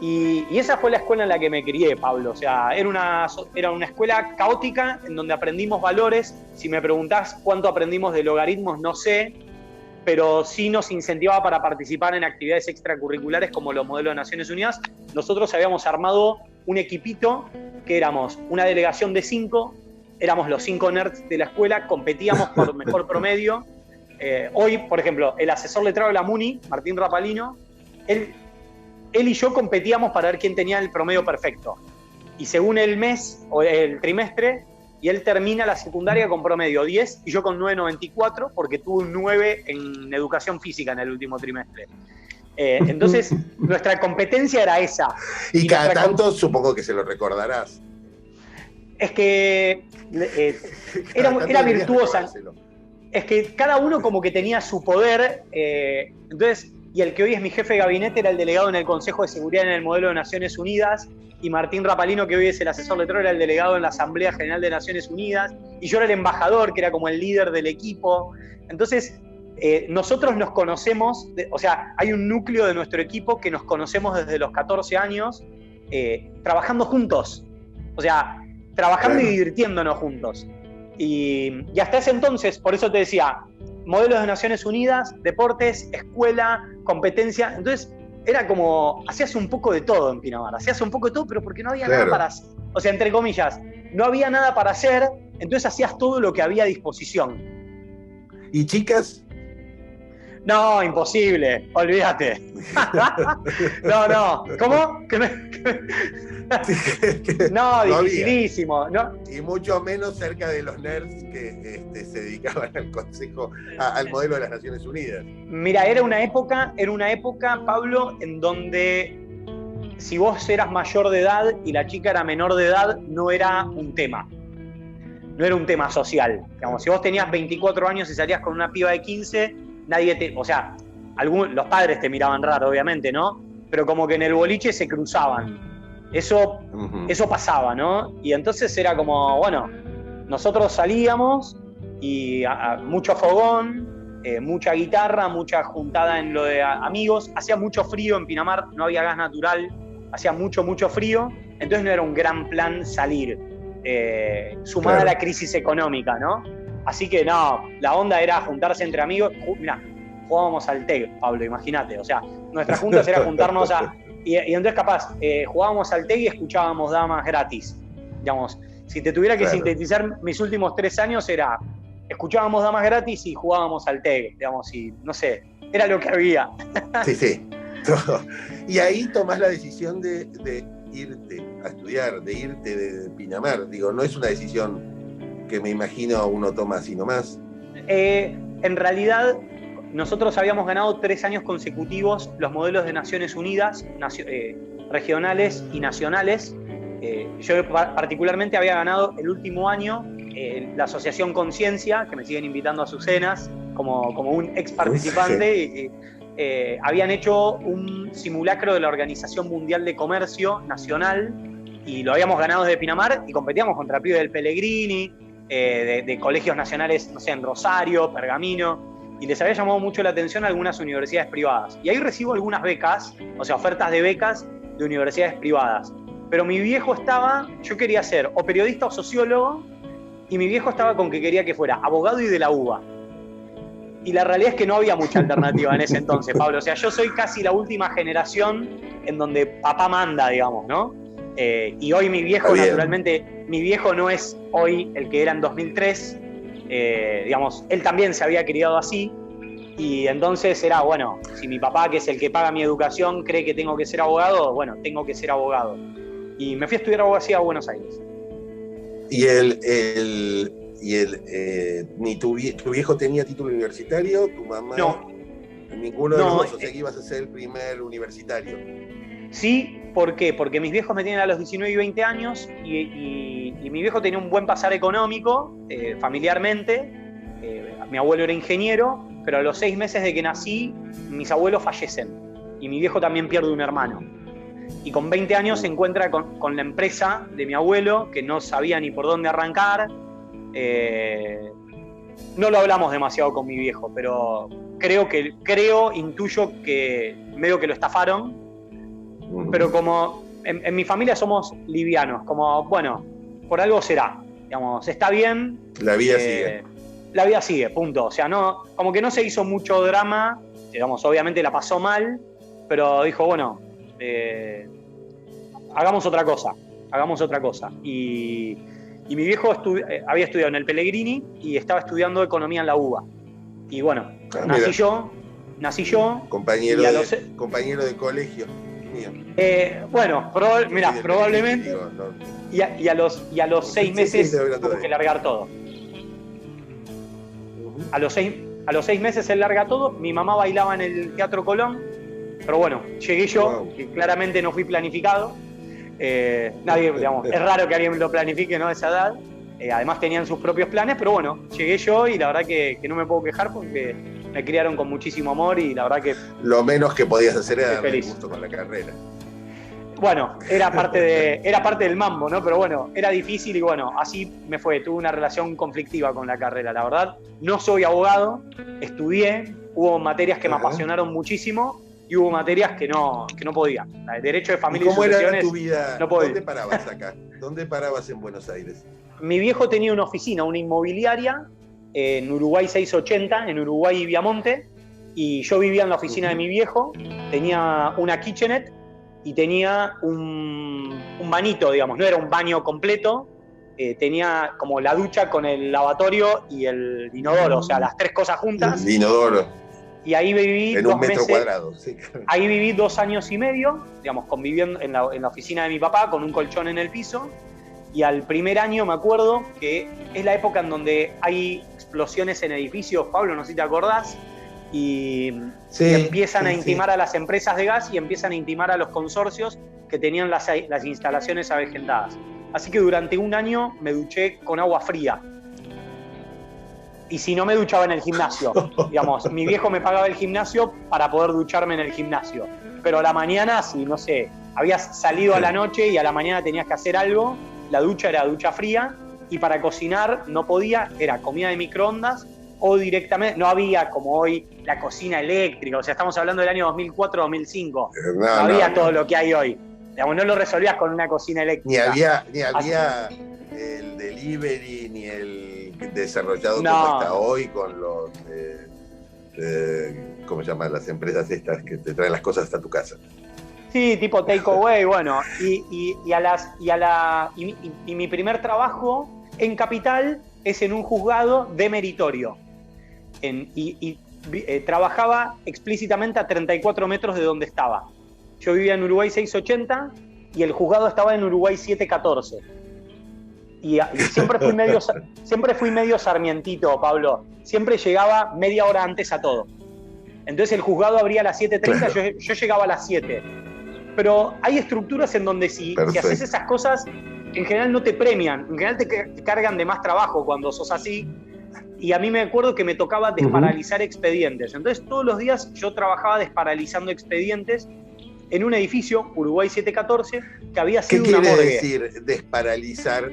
Y esa fue la escuela en la que me crié, Pablo. O sea, era una escuela caótica en donde aprendimos valores. Si me preguntás cuánto aprendimos de logaritmos, no sé, pero sí nos incentivaba para participar en actividades extracurriculares como los modelos de Naciones Unidas. Nosotros habíamos armado un equipito que éramos una delegación de 5, éramos los 5 nerds de la escuela, competíamos por mejor promedio. Hoy, por ejemplo, el asesor letrado de la MUNI, Martín Rapalino, él y yo competíamos para ver quién tenía el promedio perfecto. Y según el mes o el trimestre, y él termina la secundaria con promedio 10 y yo con 9,94 porque tuve un 9 en educación física en el último trimestre. Entonces, nuestra competencia era esa. Y cada tanto supongo que se lo recordarás. Es que era virtuosa. Es que cada uno como que tenía su poder. Entonces, y el que hoy es mi jefe de gabinete era el delegado en el Consejo de Seguridad en el modelo de Naciones Unidas, y Martín Rapalino, que hoy es el asesor letrado, era el delegado en la Asamblea General de Naciones Unidas, y yo era el embajador, que era como el líder del equipo. Entonces, nosotros nos conocemos, o sea, hay un núcleo de nuestro equipo que nos conocemos desde los 14 años, trabajando juntos. O sea, trabajando y divirtiéndonos juntos. Y hasta ese entonces, por eso te decía, modelos de Naciones Unidas, deportes, escuela, competencia. Entonces, era como, hacías un poco de todo en Pinamar. Hacías un poco de todo, pero porque no había nada para hacer. O sea, entre comillas, no había nada para hacer, entonces hacías todo lo que había a disposición. ¿Y chicas? No, imposible, olvídate. No. ¿Cómo? No, dificilísimo. No. Y mucho menos cerca de los nerds que se dedicaban al consejo, al modelo de las Naciones Unidas. Mira, era una época, Pablo, en donde si vos eras mayor de edad y la chica era menor de edad, no era un tema. No era un tema social. Digamos, si vos tenías 24 años y salías con una piba de 15, nadie te... O sea, los padres te miraban raro, obviamente, ¿no? Pero como que en el boliche se cruzaban. Eso pasaba, ¿no? Y entonces era como, bueno, nosotros salíamos y mucho fogón, mucha guitarra, mucha juntada en lo de amigos. Hacía mucho frío en Pinamar, no había gas natural, hacía mucho frío, entonces no era un gran plan salir, sumada a la crisis económica, ¿no? Así que no, la onda era juntarse entre amigos. Mirá, jugábamos al TEG, Pablo, imagínate. O sea, nuestras juntas era juntarnos y entonces capaz, jugábamos al TEG y escuchábamos Damas Gratis. Digamos, si te tuviera que sintetizar mis últimos 3 años era, escuchábamos Damas Gratis y jugábamos al TEG, digamos, y no sé, era lo que había. Sí, todo. Y ahí tomás la decisión de irte a estudiar, de irte de Pinamar. Digo, no es una decisión que me imagino uno toma así nomás. En realidad, nosotros habíamos ganado 3 años consecutivos los modelos de Naciones Unidas, regionales y nacionales. Yo particularmente había ganado el último año la Asociación Conciencia, que me siguen invitando a sus cenas como un ex participante. Habían hecho un simulacro de la Organización Mundial de Comercio Nacional y lo habíamos ganado desde Pinamar y competíamos contra pibes del Pellegrini, de colegios nacionales, no sé, en Rosario, Pergamino, y les había llamado mucho la atención a algunas universidades privadas. Y ahí recibo algunas becas, o sea, ofertas de becas de universidades privadas. Pero mi viejo yo quería ser o periodista o sociólogo, y mi viejo estaba con que quería que fuera abogado y de la UBA. Y la realidad es que no había mucha alternativa en ese entonces, Pablo. O sea, yo soy casi la última generación en donde papá manda, digamos, ¿no? Y hoy mi viejo, naturalmente, mi viejo no es hoy el que era en 2003. Digamos, él también se había criado así. Y entonces era, bueno, si mi papá, que es el que paga mi educación, cree que tengo que ser abogado, bueno, tengo que ser abogado. Y me fui a estudiar abogacía a Buenos Aires. ¿Y tu viejo tenía título universitario? ¿Tu mamá? No. Ninguno de los dos, o sea que ibas a ser el primer universitario. Sí, ¿por qué? Porque mis viejos me tienen a los 19 y 20 años y mi viejo tenía un buen pasar económico, familiarmente. Mi abuelo era ingeniero, pero a los 6 meses de que nací, mis abuelos fallecen. Y mi viejo también pierde un hermano. Y con 20 años se encuentra con la empresa de mi abuelo, que no sabía ni por dónde arrancar. No lo hablamos demasiado con mi viejo, pero intuyo que medio que lo estafaron. Pero como en mi familia somos livianos, como, bueno, por algo será, digamos, está bien. La vida sigue. La vida sigue, punto. O sea, no, como que no se hizo mucho drama, digamos, obviamente la pasó mal, pero dijo, bueno, hagamos otra cosa. Y mi viejo había estudiado en el Pellegrini y estaba estudiando economía en la UBA. Y bueno, nací yo. Compañero de colegio. mío. Bueno, mira, probablemente. Digo, no. Y a los 6 meses tuvo que largar todo. A los 6 meses él larga todo. Mi mamá bailaba en el Teatro Colón. Pero bueno, llegué yo, que claramente no fui planificado. Nadie, digamos, es raro que alguien lo planifique, ¿no? A esa edad. Además tenían sus propios planes, pero bueno, llegué yo y la verdad que no me puedo quejar porque me criaron con muchísimo amor y la verdad que... Lo menos que podías hacer era darme feliz. gusto con la carrera. Bueno, era parte del mambo, ¿no? Pero bueno, era difícil y bueno, así me fue. Tuve una relación conflictiva con la carrera, la verdad. No soy abogado, estudié, hubo materias que me apasionaron muchísimo y hubo materias que no podía. Derecho de familia y sucesiones. ¿Cómo era tu vida? No podía. ¿Dónde parabas acá? ¿Dónde parabas en Buenos Aires? Mi viejo tenía una oficina, una inmobiliaria, en Uruguay 680, en Uruguay y Viamonte, y yo vivía en la oficina de mi viejo, tenía una kitchenette y tenía un bañito, digamos, no era un baño completo, tenía como la ducha con el lavatorio y el inodoro, o sea, las tres cosas juntas. El inodoro. Y ahí viví en 2 un metro meses, cuadrado. Sí. Ahí viví 2 años y medio, digamos, conviviendo en la oficina de mi papá con un colchón en el piso. Y al primer año me acuerdo que es la época en donde hay explosiones en edificios, Pablo, no sé si te acordás, y empiezan a intimar a las empresas de gas y empiezan a intimar a los consorcios que tenían las instalaciones avejentadas. Así que durante 1 año me duché con agua fría. Y si no, me duchaba en el gimnasio. Digamos, mi viejo me pagaba el gimnasio para poder ducharme en el gimnasio. Pero a la mañana, si no sé, habías salido a la noche y a la mañana tenías que hacer algo, la ducha era ducha fría, y para cocinar no podía, era comida de microondas o directamente, no había como hoy la cocina eléctrica, o sea, estamos hablando del año 2004-2005, no había todo lo que hay hoy. Digamos, no lo resolvías con una cocina eléctrica. Ni había el delivery, ni el desarrollado como está hoy con los, ¿cómo se llaman? Las empresas estas que te traen las cosas hasta tu casa. Sí, tipo takeaway, bueno, y mi primer trabajo en Capital es en un juzgado de meritorio. Trabajaba explícitamente a 34 metros de donde estaba. Yo vivía en Uruguay 680 y el juzgado estaba en Uruguay 714. Y siempre fui medio sarmientito, Pablo. Siempre llegaba media hora antes a todo. Entonces el juzgado abría a las 7:30, claro. yo llegaba a las 7. Pero hay estructuras en donde si haces esas cosas, en general no te premian, en general te cargan de más trabajo cuando sos así. Y a mí me acuerdo que me tocaba desparalizar expedientes. Entonces todos los días yo trabajaba desparalizando expedientes en un edificio, Uruguay 714, que había sido una morgue. ¿Qué quiere decir desparalizar?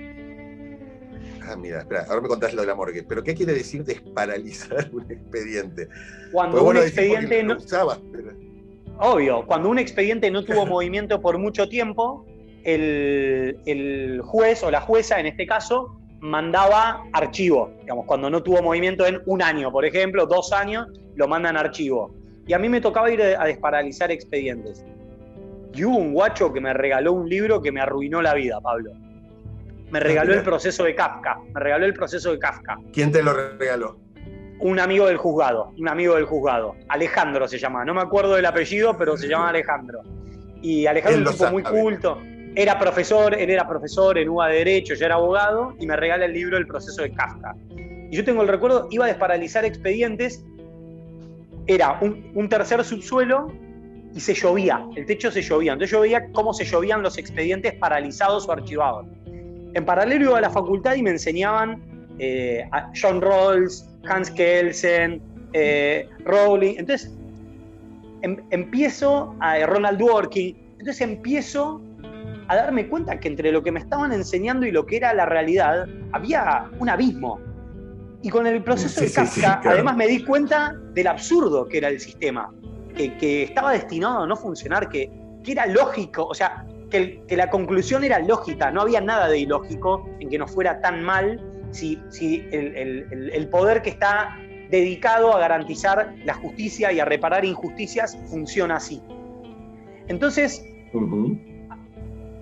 Mira, espera, ahora me contás lo de la morgue. ¿Pero qué quiere decir desparalizar un expediente? Cuando un expediente no usabas, pero... Obvio, cuando un expediente no tuvo movimiento por mucho tiempo, el juez o la jueza, en este caso, mandaba archivo. Digamos, cuando no tuvo movimiento en 1 año, por ejemplo, 2 años, lo mandan archivo. Y a mí me tocaba ir a desparalizar expedientes. Y hubo un guacho que me regaló un libro que me arruinó la vida, Pablo. Me regaló el proceso de Kafka. ¿Quién te lo regaló? Un amigo del juzgado. Alejandro se llama. No me acuerdo del apellido, pero se llama Alejandro. Y Alejandro es un tipo muy culto. Él era profesor en UBA de Derecho, ya era abogado, y me regala el libro El proceso de Kafka. Y yo tengo el recuerdo, iba a desparalizar expedientes, era un tercer subsuelo y se llovía, el techo se llovía. Entonces yo veía cómo se llovían los expedientes paralizados o archivados. En paralelo iba a la facultad y me enseñaban a John Rawls, Hans Kelsen, Rowling. Entonces empiezo a Ronald Dworkin. Entonces empiezo a darme cuenta que entre lo que me estaban enseñando y lo que era la realidad había un abismo. Y con el proceso de Kafka, claro. Además me di cuenta del absurdo que era el sistema, que estaba destinado a no funcionar, que era lógico, o sea, que la conclusión era lógica, no había nada de ilógico en que nos fuera tan mal si el poder que está dedicado a garantizar la justicia y a reparar injusticias funciona así. Entonces,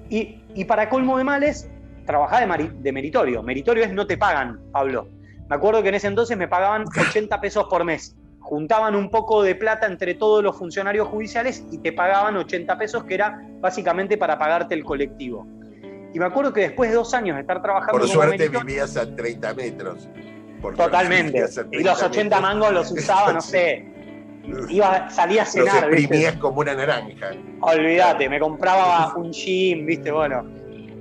y para colmo de males, trabajaba de meritorio. Meritorio es no te pagan, Pablo. Me acuerdo que en ese entonces me pagaban 80 pesos por mes. juntaban un poco de plata entre todos los funcionarios judiciales y te pagaban 80 pesos, que era básicamente para pagarte el colectivo. Y me acuerdo que después de 2 años de estar trabajando Por como suerte meritorio, vivías a 30 metros. totalmente. Y los 80 mangos los usaba, no sé, salía a cenar. Los exprimías, ¿viste? como una naranja. Olvídate, me compraba un gym, ¿viste? Bueno.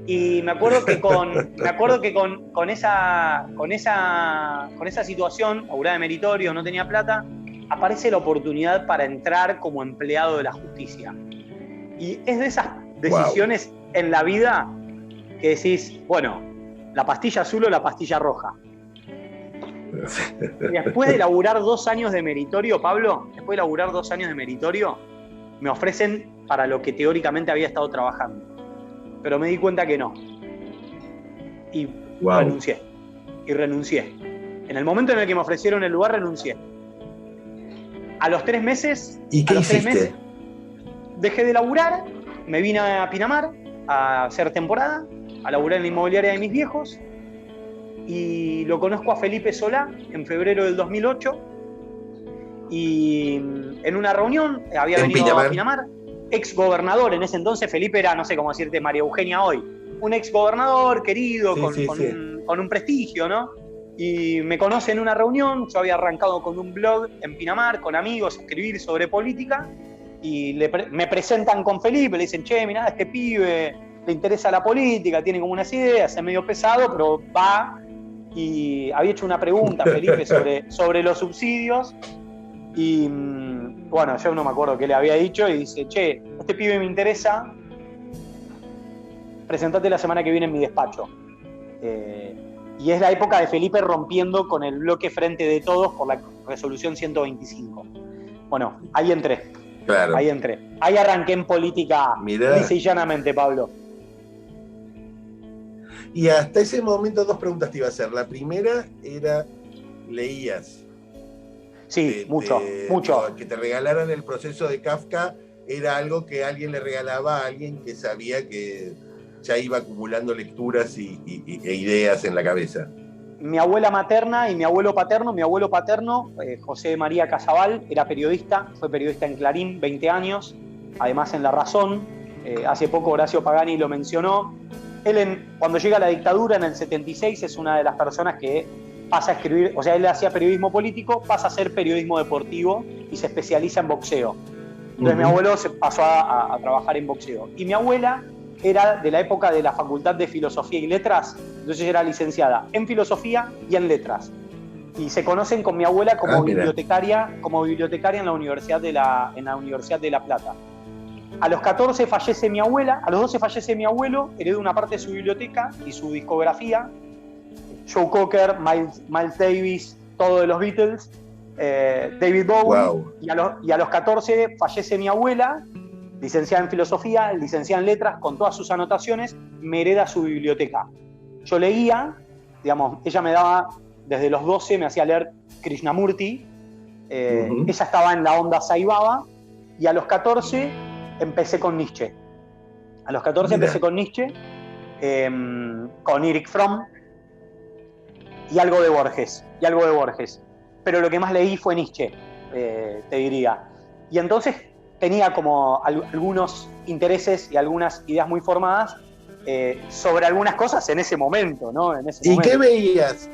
Y me acuerdo que con esa situación, laburaba de meritorio, no tenía plata, aparece la oportunidad para entrar como empleado de la justicia. Y es de esas decisiones en la vida que decís, bueno, la pastilla azul o la pastilla roja. Y después de laburar 2 años de meritorio, Pablo, me ofrecen para lo que teóricamente había estado trabajando. Pero me di cuenta que no. Y renuncié. En el momento en el que me ofrecieron el lugar, renuncié. A los 3 meses... ¿Y qué hiciste? Dejé de laburar, me vine a Pinamar a hacer temporada, a laburar en la inmobiliaria de mis viejos, y lo conozco a Felipe Solá en febrero del 2008, y en una reunión había venido a Pinamar, ex gobernador en ese entonces. Felipe era, no sé cómo decirte, María Eugenia hoy, un ex gobernador querido, con un prestigio, ¿no? Y me conoce en una reunión. Yo había arrancado con un blog en Pinamar, con amigos, a escribir sobre política, y me presentan con Felipe, le dicen, che, mirá, este pibe le interesa la política, tiene como unas ideas, es medio pesado, pero va. Y había hecho una pregunta, Felipe, sobre los subsidios, y bueno, yo no me acuerdo qué le había dicho, y dice, che, este pibe me interesa, presentate la semana que viene en mi despacho. Y es la época de Felipe rompiendo con el bloque Frente de Todos por la resolución 125. Bueno, ahí entré. Claro. Ahí arranqué en política, lisa y llanamente, Pablo. Y hasta ese momento 2 preguntas te iba a hacer. La primera era, ¿leías? Sí, mucho. Que te regalaran el proceso de Kafka era algo que alguien le regalaba a alguien que sabía que ya iba acumulando lecturas e ideas en la cabeza. Mi abuela materna y mi abuelo paterno, José María Casabal, era periodista, fue periodista en Clarín, 20 años, además en La Razón. Hace poco Horacio Pagani lo mencionó. Él, cuando llega a la dictadura en el 76, es una de las personas que pasa a escribir, o sea, él hacía periodismo político, pasa a hacer periodismo deportivo y se especializa en boxeo. Entonces mi abuelo se pasó a trabajar en boxeo. Y mi abuela era de la época de la Facultad de Filosofía y Letras, entonces era licenciada en Filosofía y en Letras. Y se conocen con mi abuela como bibliotecaria en la Universidad de La Plata. A los 14 fallece mi abuela, a los 12 fallece mi abuelo, heredó una parte de su biblioteca y su discografía, Joe Cocker, Miles Davis, todo de los Beatles, David Bowie, y a los 14 fallece mi abuela, licenciada en Filosofía, licenciada en Letras, con todas sus anotaciones, me hereda su biblioteca. Yo leía, digamos, ella me daba, desde los 12 me hacía leer Krishnamurti, ella estaba en la onda Sai Baba, y a los 14 empecé con Nietzsche. Empecé con Nietzsche, con Erich Fromm, y algo de Borges. Pero lo que más leí fue Nietzsche, te diría. Y entonces tenía como algunos intereses y algunas ideas muy formadas sobre algunas cosas en ese momento, ¿no? ¿Qué veías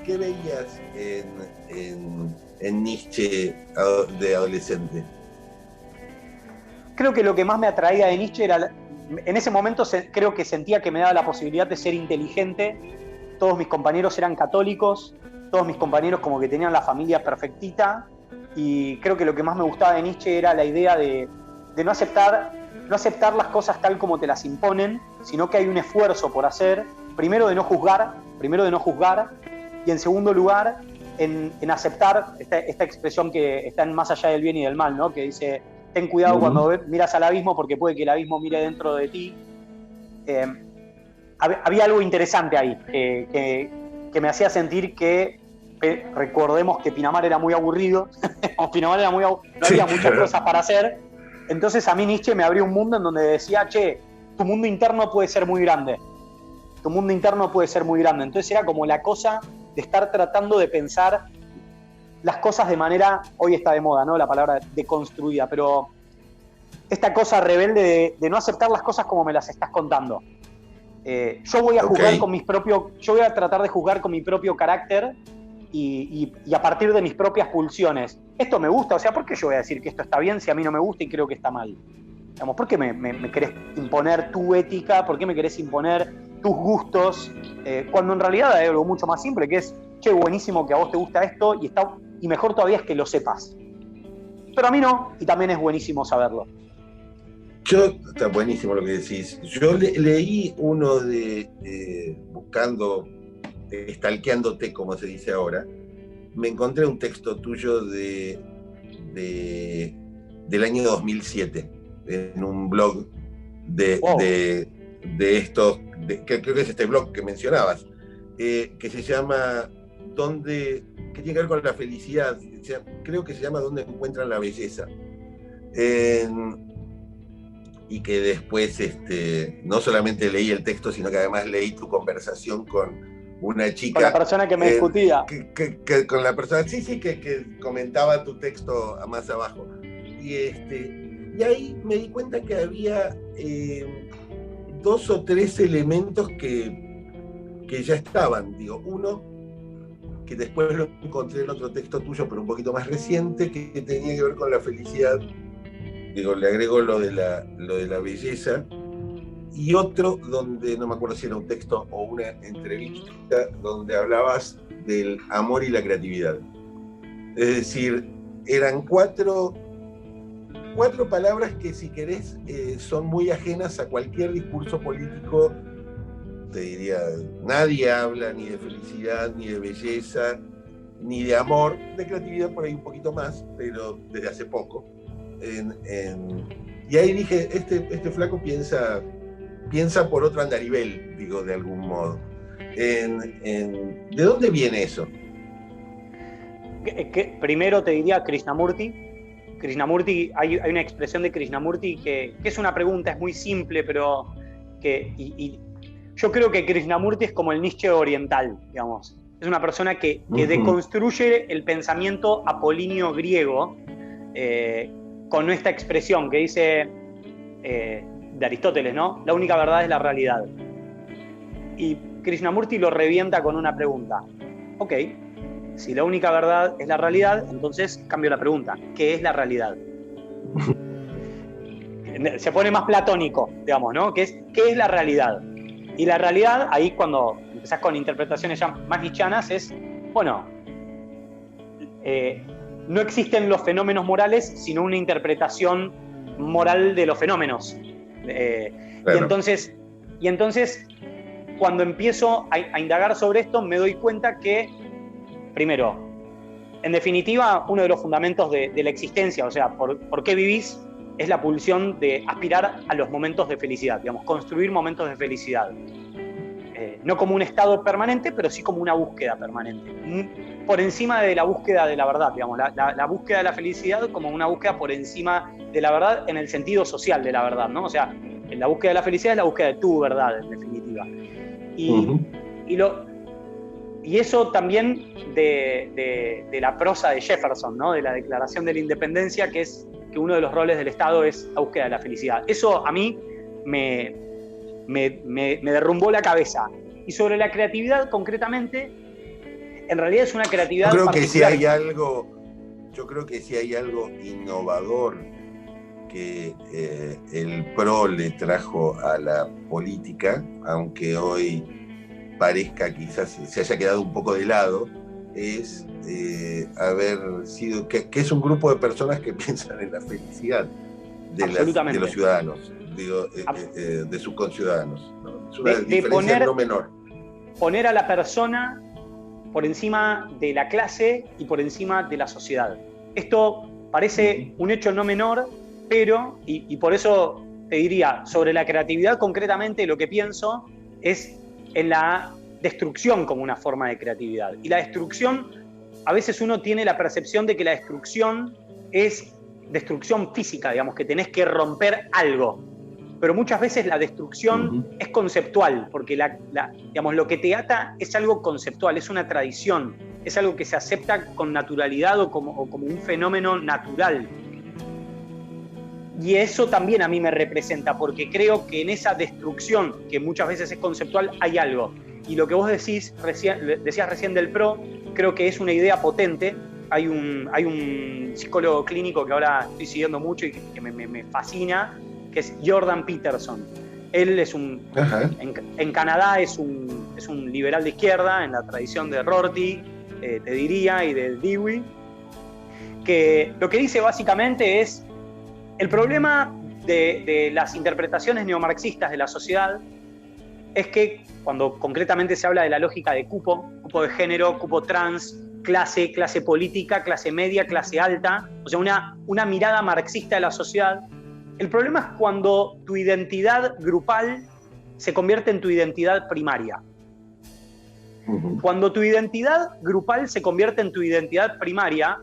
en Nietzsche de adolescente? Creo que lo que más me atraía de Nietzsche era, en ese momento creo que sentía que me daba la posibilidad de ser inteligente. Todos mis compañeros eran católicos, todos mis compañeros como que tenían la familia perfectita, y creo que lo que más me gustaba de Nietzsche era la idea de no aceptar las cosas tal como te las imponen, sino que hay un esfuerzo por hacer, primero de no juzgar, y en segundo lugar en aceptar esta expresión que está en Más allá del bien y del mal, ¿no? Que dice, ten cuidado cuando miras al abismo, porque puede que el abismo mire dentro de ti. Había algo interesante ahí, que me hacía sentir que, recordemos que Pinamar era muy aburrido, no había muchas cosas para hacer. Entonces a mí Nietzsche me abrió un mundo en donde decía, che, tu mundo interno puede ser muy grande. Entonces era como la cosa de estar tratando de pensar las cosas de manera, hoy está de moda, ¿no? La palabra deconstruida, pero esta cosa rebelde de no aceptar las cosas como me las estás contando. Yo voy a juzgar con yo voy a tratar de juzgar con mi propio carácter y a partir de mis propias pulsiones. ¿Esto me gusta? O sea, ¿por qué yo voy a decir que esto está bien si a mí no me gusta y creo que está mal? Digamos, ¿por qué me querés imponer tu ética? ¿Por qué me querés imponer tus gustos? Cuando en realidad hay algo mucho más simple, que es, che, buenísimo que a vos te gusta esto y mejor todavía es que lo sepas. Pero a mí no, y también es buenísimo saberlo. Está buenísimo lo que decís. Yo leí uno buscando, stalkeándote, como se dice ahora, me encontré un texto tuyo del año 2007, en un blog de estos, que creo que es este blog que mencionabas, que se llama que tiene que ver con la felicidad, creo que se llama ¿Dónde encuentran la belleza? Y que después no solamente leí el texto, sino que además leí tu conversación con una chica. Con la persona que me discutía. Con la persona, sí, que comentaba tu texto más abajo. Y ahí me di cuenta que había 2 o 3 elementos que ya estaban. Digo, uno, que después lo encontré en otro texto tuyo, pero un poquito más reciente, que tenía que ver con la felicidad. Digo, le agrego lo de la belleza, y otro donde, no me acuerdo si era un texto o una entrevista, donde hablabas del amor y la creatividad. Es decir, eran 4 palabras que, si querés, son muy ajenas a cualquier discurso político. Te diría, nadie habla ni de felicidad, ni de belleza, ni de amor, de creatividad por ahí un poquito más, pero desde hace poco. Y ahí dije, este flaco piensa por otro andarivel, digo, de algún modo. ¿De dónde viene eso? Primero te diría Krishnamurti. Hay una expresión de Krishnamurti que es una pregunta, es muy simple, pero yo creo que Krishnamurti es como el Nietzsche oriental, digamos. Es una persona que deconstruye el pensamiento apolíneo griego, con esta expresión que dice, de Aristóteles, ¿no? La única verdad es la realidad. Y Krishnamurti lo revienta con una pregunta. Ok, si la única verdad es la realidad, entonces cambio la pregunta. ¿Qué es la realidad? Se pone más platónico, digamos, ¿no? ¿Qué es la realidad? Y la realidad, ahí cuando empezás con interpretaciones ya más nietzschianas, es, bueno, no existen los fenómenos morales, sino una interpretación moral de los fenómenos. Claro. Y entonces, cuando empiezo a indagar sobre esto, me doy cuenta que, primero, en definitiva, uno de los fundamentos de la existencia, o sea, por qué vivís, es la pulsión de aspirar a los momentos de felicidad, digamos, construir momentos de felicidad. No como un estado permanente, pero sí como una búsqueda permanente. Por encima de la búsqueda de la verdad, digamos, la búsqueda de la felicidad como una búsqueda por encima de la verdad en el sentido social de la verdad, ¿no? O sea, la búsqueda de la felicidad es la búsqueda de tu verdad, en definitiva. Y eso también de la prosa de Jefferson, ¿no? De la Declaración de la Independencia, que es que uno de los roles del Estado es la búsqueda de la felicidad. Eso a mí me derrumbó la cabeza. Y sobre la creatividad, concretamente, en realidad es una creatividad particular. Yo creo que si hay algo innovador que el PRO le trajo a la política, aunque hoy parezca quizás se haya quedado un poco de lado, es haber sido, que es un grupo de personas que piensan en la felicidad de los ciudadanos, digo, de sus conciudadanos, ¿no? Es una diferencia no menor. Poner a la persona por encima de la clase y por encima de la sociedad. Esto parece un hecho no menor, pero, y por eso te diría, sobre la creatividad concretamente lo que pienso es en la destrucción como una forma de creatividad. Y la destrucción, a veces uno tiene la percepción de que la destrucción es destrucción física, digamos, que tenés que romper algo. pero muchas veces la destrucción es conceptual, porque digamos, lo que te ata es algo conceptual, es una tradición, es algo que se acepta con naturalidad o como un fenómeno natural. Y eso también a mí me representa, porque creo que en esa destrucción, que muchas veces es conceptual, hay algo. Y lo que vos decías recién del PRO, creo que es una idea potente. Hay un psicólogo clínico que ahora estoy siguiendo mucho y que me fascina, que es Jordan Peterson. Él es en Canadá es un liberal de izquierda, en la tradición de Rorty, te diría, y de Dewey, que lo que dice básicamente es: el problema de las interpretaciones neomarxistas de la sociedad es que cuando concretamente se habla de la lógica de cupo de género, cupo trans, clase política, clase media, clase alta, o sea, una mirada marxista de la sociedad, el problema es cuando tu identidad grupal se convierte en tu identidad primaria. Cuando tu identidad grupal se convierte en tu identidad primaria,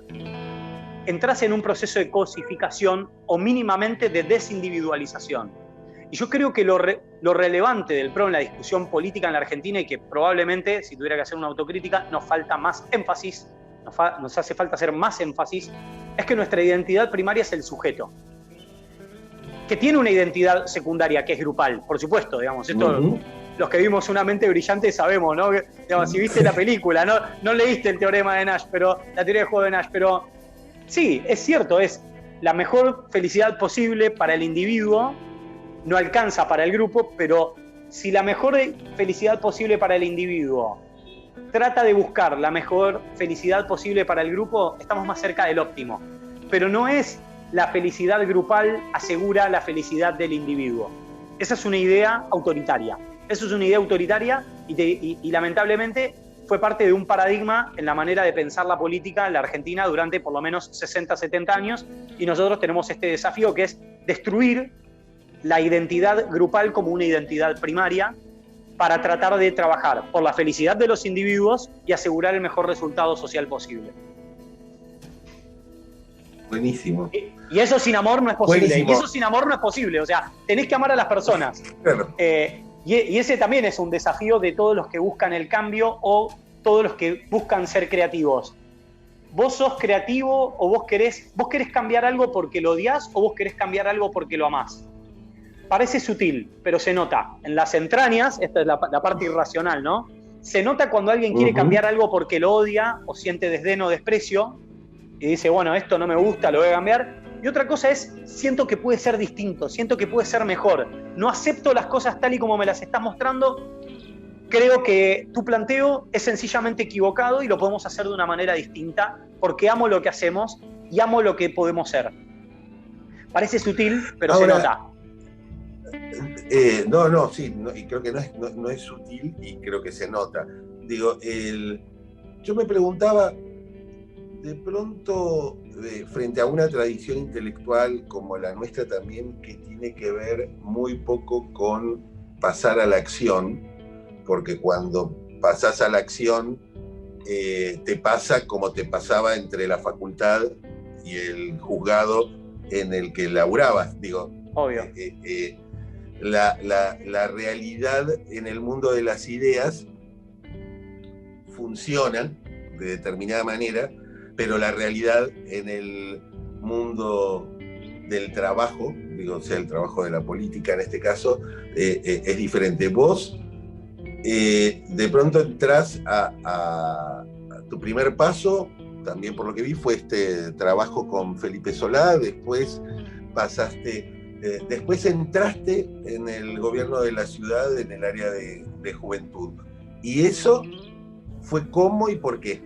entras en un proceso de cosificación o mínimamente de desindividualización. Y yo creo que lo relevante del PRO en la discusión política en la Argentina, y que probablemente, si tuviera que hacer una autocrítica, nos falta más énfasis, nos hace falta hacer más énfasis, es que nuestra identidad primaria es el sujeto, que tiene una identidad secundaria que es grupal, por supuesto, digamos, esto los que vimos Una mente brillante sabemos, ¿no? Que, digamos, si viste la película, no leíste el teorema de Nash, pero la teoría del juego de Nash, pero sí, es cierto, es la mejor felicidad posible para el individuo, no alcanza para el grupo, pero si la mejor felicidad posible para el individuo trata de buscar la mejor felicidad posible para el grupo, estamos más cerca del óptimo. Pero no es la felicidad grupal asegura la felicidad del individuo. Esa es una idea autoritaria. Eso es una idea autoritaria y lamentablemente fue parte de un paradigma en la manera de pensar la política en la Argentina durante por lo menos 60, 70 años, y nosotros tenemos este desafío que es destruir la identidad grupal como una identidad primaria para tratar de trabajar por la felicidad de los individuos y asegurar el mejor resultado social posible. Buenísimo. Y eso sin amor no es posible. Buenísimo. Y eso sin amor no es posible. O sea, tenés que amar a las personas. Claro. Y ese también es un desafío de todos los que buscan el cambio o todos los que buscan ser creativos. ¿Vos sos creativo o vos querés cambiar algo porque lo odias o vos querés cambiar algo porque lo amás? Parece sutil, pero se nota. En las entrañas, esta es la parte irracional, ¿no? Se nota cuando alguien quiere cambiar algo porque lo odia o siente desdén o desprecio y dice, bueno, esto no me gusta, lo voy a cambiar. Y otra cosa es, siento que puede ser distinto, siento que puede ser mejor. No acepto las cosas tal y como me las estás mostrando. Creo que tu planteo es sencillamente equivocado y lo podemos hacer de una manera distinta porque amo lo que hacemos y amo lo que podemos ser. Parece sutil, pero ahora, se nota. Y creo que no es sutil y creo que se nota. Digo, yo me preguntaba, de pronto, frente a una tradición intelectual como la nuestra también, que tiene que ver muy poco con pasar a la acción, porque cuando pasás a la acción, te pasa como te pasaba entre la facultad y el juzgado en el que laburabas, digo. Obvio. La realidad en el mundo de las ideas funciona de determinada manera, pero la realidad en el mundo del trabajo, digo, o sea, el trabajo de la política en este caso, es diferente. Vos de pronto entrás a tu primer paso, también por lo que vi, fue este trabajo con Felipe Solá, después después entraste en el gobierno de la ciudad en el área de juventud. ¿Y eso fue cómo y por qué?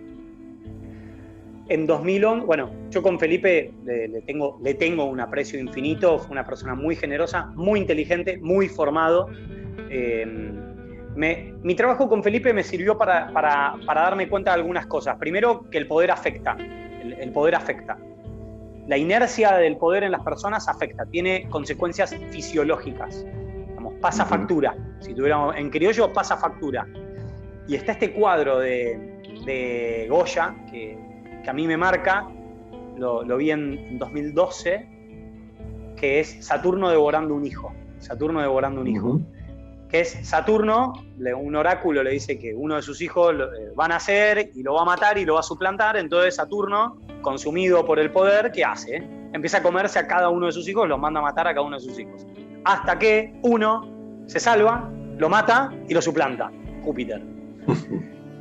En 2011, bueno, yo con Felipe le tengo un aprecio infinito, fue una persona muy generosa, muy inteligente, muy formado. Mi trabajo con Felipe me sirvió para darme cuenta de algunas cosas. Primero, que el poder afecta. El poder afecta. La inercia del poder en las personas afecta, tiene consecuencias fisiológicas. Digamos, pasa factura. Si tuviéramos en criollo, pasa factura. Y está este cuadro de Goya, que a mí me marca, lo vi en 2012, que es Saturno devorando un hijo. Saturno devorando un hijo. Que es Saturno, un oráculo le dice que uno de sus hijos va a nacer y lo va a matar y lo va a suplantar. Entonces Saturno, consumido por el poder, ¿qué hace? Empieza a comerse a cada uno de sus hijos, los manda a matar a cada uno de sus hijos. Hasta que uno se salva, lo mata y lo suplanta, Júpiter.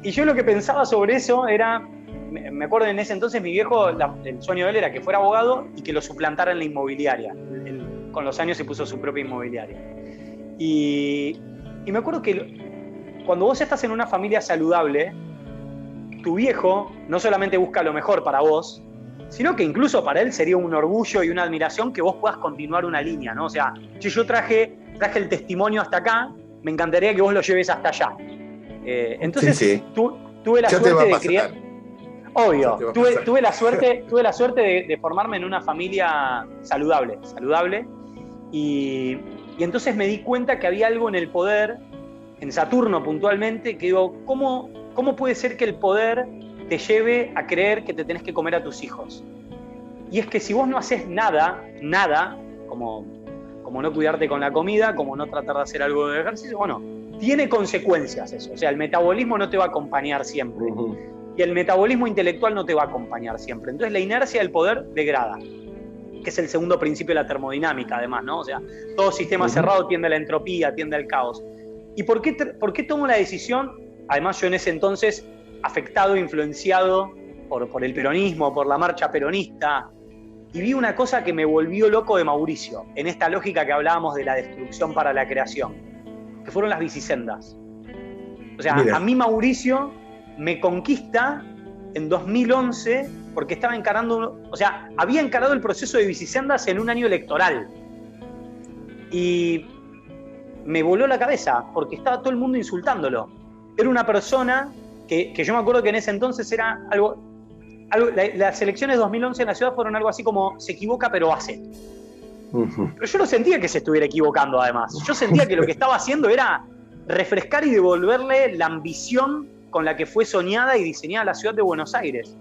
Y yo lo que pensaba sobre eso era, me acuerdo en ese entonces mi viejo, el sueño de él era que fuera abogado y que lo suplantara en la inmobiliaria. Él, con los años se puso su propia inmobiliaria. Y me acuerdo que cuando vos estás en una familia saludable, tu viejo no solamente busca lo mejor para vos, sino que incluso para él sería un orgullo y una admiración que vos puedas continuar una línea, ¿no? O sea, yo traje el testimonio hasta acá, me encantaría que vos lo lleves hasta allá. Entonces, sí. Tuve la ya suerte de criar. Obvio, tuve la suerte de formarme en una familia saludable. Y entonces me di cuenta que había algo en el poder, en Saturno puntualmente, que digo, ¿cómo puede ser que el poder te lleve a creer que te tenés que comer a tus hijos? Y es que si vos no haces nada, como no cuidarte con la comida, como no tratar de hacer algo de ejercicio, bueno, tiene consecuencias eso. O sea, el metabolismo no te va a acompañar siempre. Y el metabolismo intelectual no te va a acompañar siempre. Entonces la inercia del poder degrada, que es el segundo principio de la termodinámica, además, ¿no? O sea, todo sistema cerrado tiende a la entropía, tiende al caos. ¿Y por qué tomo la decisión? Además, yo en ese entonces, afectado, influenciado por el peronismo, por la marcha peronista, y vi una cosa que me volvió loco de Mauricio, en esta lógica que hablábamos de la destrucción para la creación, que fueron las bicisendas. O sea, a mí Mauricio me conquista en 2011 porque estaba había encarado el proceso de bicisendas en un año electoral. Y me voló la cabeza porque estaba todo el mundo insultándolo. Era una persona que yo me acuerdo que en ese entonces era algo las elecciones de 2011 en la ciudad fueron algo así como se equivoca pero hace. Pero yo no sentía que se estuviera equivocando además. Yo sentía que lo que estaba haciendo era refrescar y devolverle la ambición con la que fue soñada y diseñada la ciudad de Buenos Aires.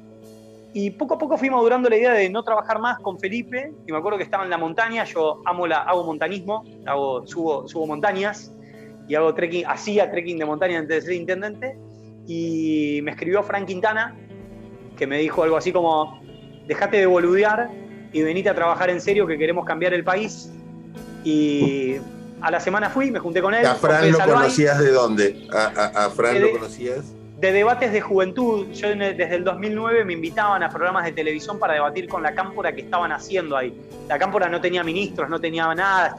Y poco a poco fui madurando la idea de no trabajar más con Felipe, y me acuerdo que estaba en la montaña, yo hago montañismo, subo montañas, y hacía trekking de montaña antes de ser intendente, y me escribió Frank Quintana, que me dijo algo así como, dejate de boludear y venite a trabajar en serio que queremos cambiar el país. Y a la semana fui, me junté con él. ¿A Fran lo conocías de dónde? ¿A Fran lo conocías? De debates de juventud. Yo desde el 2009 me invitaban a programas de televisión para debatir con la cámpora que estaban haciendo ahí. La cámpora no tenía ministros, no tenía nada,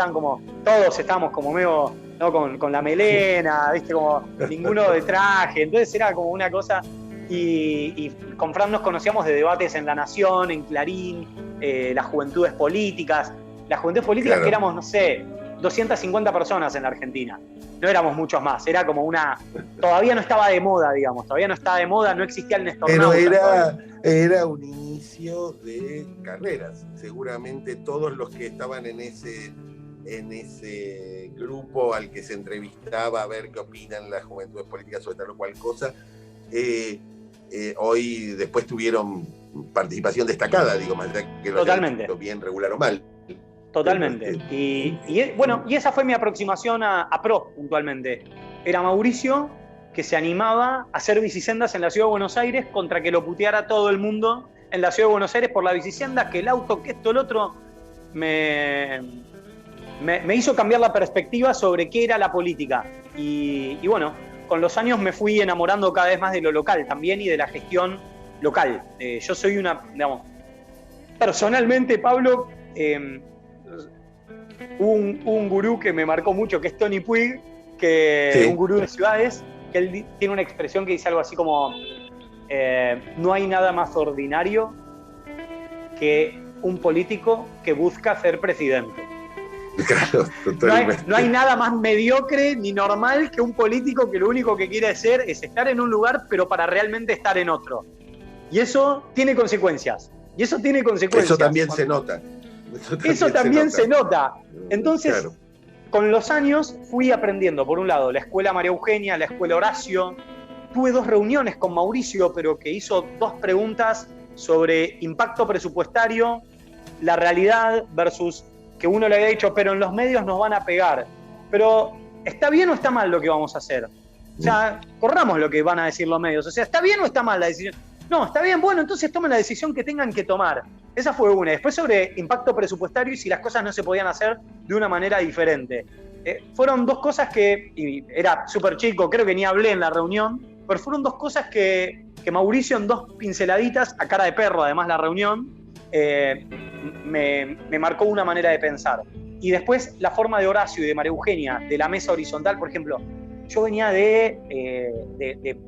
todos estábamos como medio, ¿no? con la melena, ¿viste? Como ninguno de traje. Entonces era como una cosa. Y con Fran nos conocíamos de debates en La Nación, en Clarín, las juventudes políticas. Las juventudes políticas que éramos, no sé, 250 personas en la Argentina. No éramos muchos más, era como todavía no estaba de moda, digamos, no existía el Nestornauta. Pero era un inicio de carreras. Seguramente todos los que estaban en ese grupo al que se entrevistaba a ver qué opinan las juventudes políticas sobre tal o cual cosa, hoy después tuvieron participación destacada, digo, más allá que lo hayan hecho bien, regular o mal. Totalmente. Y esa fue mi aproximación a PRO puntualmente. Era Mauricio que se animaba a hacer bicisendas en la ciudad de Buenos Aires contra que lo puteara todo el mundo en la ciudad de Buenos Aires por la bicicenda, que el auto, que esto, el otro, me hizo cambiar la perspectiva sobre qué era la política. Y bueno, con los años me fui enamorando cada vez más de lo local también y de la gestión local. Yo soy personalmente, Pablo, un gurú que me marcó mucho, que es Tony Puig, un gurú de ciudades, que él tiene una expresión que dice algo así como no hay nada más ordinario que un político que busca ser presidente. Claro, totalmente. No hay nada más mediocre ni normal que un político que lo único que quiere hacer es estar en un lugar pero para realmente estar en otro. Y eso tiene consecuencias. Eso también se nota. Eso también se nota. Entonces, con los años fui aprendiendo, por un lado, la escuela María Eugenia, la escuela Horacio. Tuve 2 reuniones con Mauricio, pero que hizo 2 preguntas sobre impacto presupuestario, la realidad versus que uno le había dicho, pero en los medios nos van a pegar. Pero, ¿está bien o está mal lo que vamos a hacer? O sea, corramos lo que van a decir los medios. O sea, ¿está bien o está mal la decisión? No, está bien, bueno, entonces tomen la decisión que tengan que tomar. Esa fue una. Después sobre impacto presupuestario y si las cosas no se podían hacer de una manera diferente. Fueron dos cosas que, y era súper chico, creo que ni hablé en la reunión, pero fueron dos cosas que Mauricio en dos pinceladitas, a cara de perro además la reunión, me marcó una manera de pensar. Y después la forma de Horacio y de María Eugenia, de la mesa horizontal, por ejemplo. Yo venía de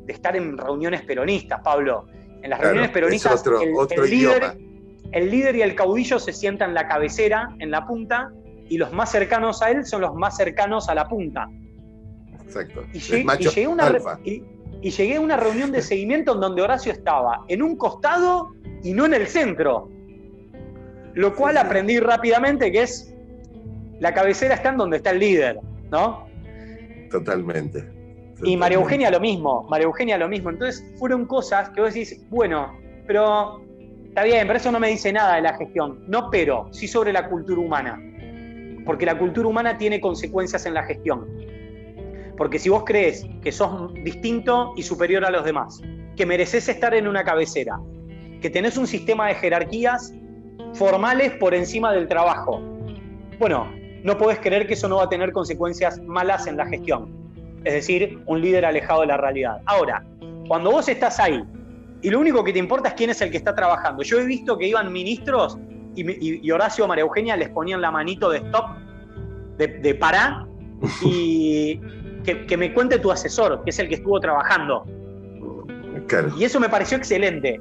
estar en reuniones peronistas, Pablo. En las reuniones peronistas, el líder y el caudillo se sientan en la cabecera, en la punta, y los más cercanos a él son los más cercanos a la punta. Exacto. Y llegué a una reunión de seguimiento en donde Horacio estaba en un costado y no en el centro. Lo cual aprendí rápidamente que es la cabecera está en donde está el líder, ¿no? Totalmente. Y María Eugenia lo mismo. Entonces fueron cosas que vos decís, bueno, pero está bien, pero eso no me dice nada de la gestión. No, pero sí sobre la cultura humana. Porque la cultura humana tiene consecuencias en la gestión. Porque si vos crees que sos distinto y superior a los demás, que mereces estar en una cabecera, que tenés un sistema de jerarquías formales por encima del trabajo, bueno, no podés creer que eso no va a tener consecuencias malas en la gestión. Es decir, un líder alejado de la realidad. Ahora, cuando vos estás ahí y lo único que te importa es quién es el que está trabajando. Yo he visto que iban ministros y Horacio o María Eugenia les ponían la manito de stop, de pará, y que me cuente tu asesor, que es el que estuvo trabajando. Claro. Y eso me pareció excelente.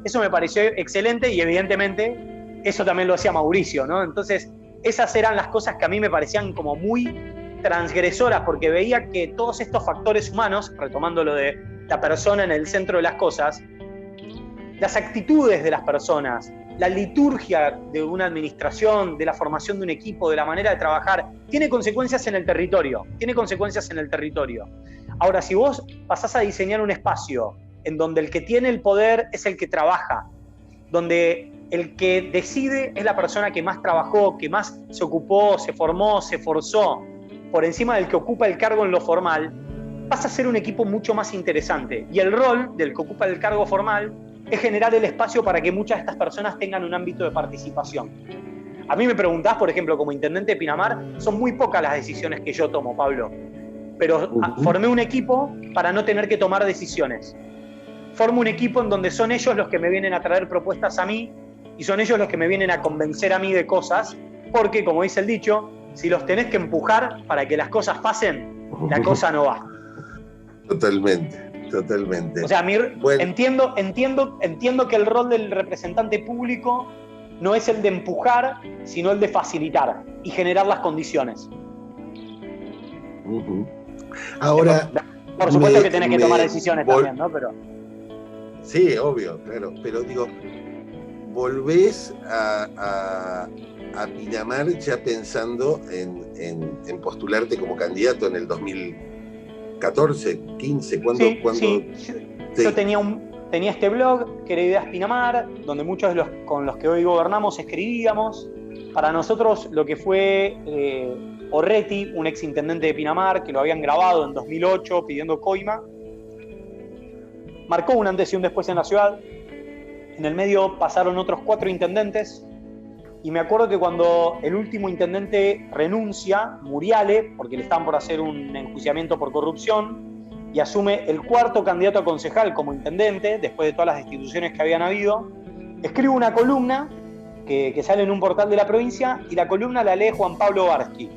Y evidentemente eso también lo hacía Mauricio, ¿no? Entonces, esas eran las cosas que a mí me parecían como muy transgresoras, porque veía que todos estos factores humanos, retomando lo de la persona en el centro de las cosas, las actitudes de las personas, la liturgia de una administración, de la formación de un equipo, de la manera de trabajar, tiene consecuencias en el territorio. Ahora, si vos pasás a diseñar un espacio en donde el que tiene el poder es el que trabaja, donde el que decide es la persona que más trabajó, que más se ocupó, se formó, se esforzó, por encima del que ocupa el cargo en lo formal, pasa a ser un equipo mucho más interesante. Y el rol del que ocupa el cargo formal es generar el espacio para que muchas de estas personas tengan un ámbito de participación. A mí me preguntás, por ejemplo, como intendente de Pinamar, son muy pocas las decisiones que yo tomo, Pablo. Pero formé un equipo para no tener que tomar decisiones. Formo un equipo en donde son ellos los que me vienen a traer propuestas a mí y son ellos los que me vienen a convencer a mí de cosas, porque, como dice el dicho, si los tenés que empujar para que las cosas pasen, la cosa no va. Totalmente. O sea, entiendo que el rol del representante público no es el de empujar, sino el de facilitar y generar las condiciones. Ahora, por supuesto que tenés que tomar decisiones también, ¿no? Pero... Sí, obvio, claro. Pero digo, volvés a Pinamar ya pensando en postularte como candidato en el 2014, 15, ¿cuándo? Sí. Yo tenía este blog, que era Ideas Pinamar, donde muchos con los que hoy gobernamos escribíamos. Para nosotros lo que fue Orretti, un ex intendente de Pinamar, que lo habían grabado en 2008 pidiendo coima, marcó un antes y un después en la ciudad. En el medio pasaron otros 4 intendentes, y me acuerdo que cuando el último intendente renuncia, Muriale, porque le estaban por hacer un enjuiciamiento por corrupción, y asume el 4º candidato a concejal como intendente, después de todas las destituciones que habían habido, escribo una columna que sale en un portal de la provincia, y la columna la lee Juan Pablo Barsky,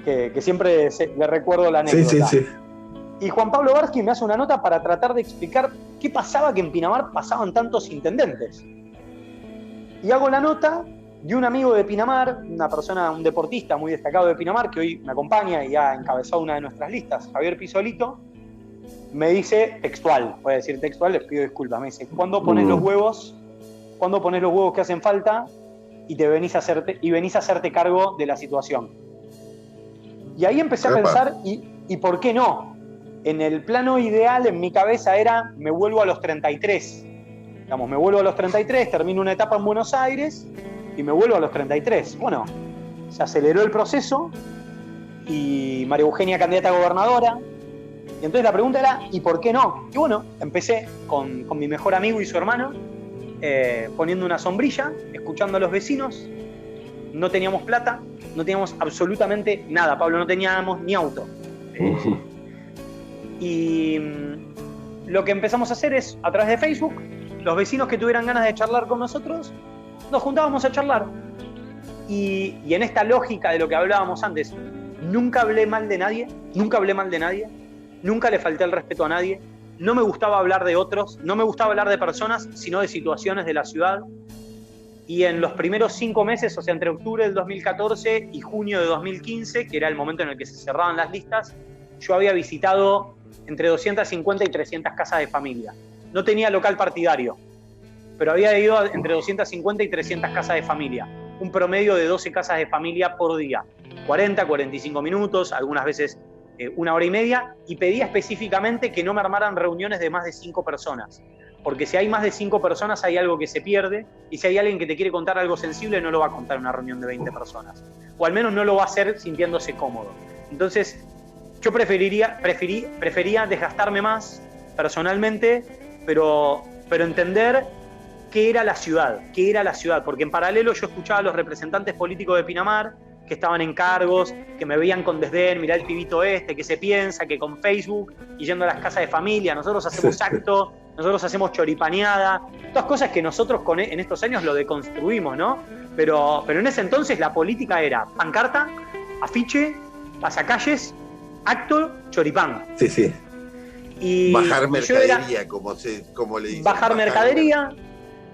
que siempre le recuerdo la anécdota. Sí. Y Juan Pablo Barsky me hace una nota para tratar de explicar qué pasaba que en Pinamar pasaban tantos intendentes. Y hago la nota de un amigo de Pinamar, un deportista muy destacado de Pinamar, que hoy me acompaña y ha encabezado una de nuestras listas, Javier Pisolito. Me dice textual, voy a decir textual, les pido disculpas, me dice, ¿cuándo pones los huevos que hacen falta y venís a hacerte cargo de la situación? Y ahí empecé a pensar, ¿y por qué no? En el plano ideal, en mi cabeza era, me vuelvo a los 33. Digamos, me vuelvo a los 33, termino una etapa en Buenos Aires y me vuelvo a los 33. Bueno, se aceleró el proceso y María Eugenia candidata a gobernadora. Y entonces la pregunta era, ¿y por qué no? Y bueno, empecé con mi mejor amigo y su hermano, poniendo una sombrilla, escuchando a los vecinos. No teníamos plata, no teníamos absolutamente nada, Pablo, no teníamos ni auto. Y lo que empezamos a hacer es, a través de Facebook, los vecinos que tuvieran ganas de charlar con nosotros, nos juntábamos a charlar. Y en esta lógica de lo que hablábamos antes, nunca hablé mal de nadie, nunca le falté el respeto a nadie, no me gustaba hablar de otros, no me gustaba hablar de personas, sino de situaciones de la ciudad. Y en los primeros 5 meses, o sea, entre octubre del 2014 y junio de 2015, que era el momento en el que se cerraban las listas, yo había visitado entre 250 y 300 casas de familia. No tenía local partidario, pero había ido entre 250 y 300 casas de familia. Un promedio de 12 casas de familia por día. 40, 45 minutos, algunas veces 1 hora y media, y pedía específicamente que no me armaran reuniones de más de 5 personas. Porque si hay más de 5 personas hay algo que se pierde, y si hay alguien que te quiere contar algo sensible, no lo va a contar en una reunión de 20 personas. O al menos no lo va a hacer sintiéndose cómodo. Entonces, yo prefería desgastarme más personalmente, pero entender qué era la ciudad, porque en paralelo yo escuchaba a los representantes políticos de Pinamar, que estaban en cargos, que me veían con desdén, mirá el pibito este, que se piensa, que con Facebook, y yendo a las casas de familia, nosotros hacemos acto, nosotros hacemos choripaneada, todas cosas que nosotros en estos años lo deconstruimos, ¿no? Pero en ese entonces la política era pancarta, afiche, pasacalles, acto, choripán. Sí, sí. Y bajar mercadería, como le dicen. Bajar mercadería,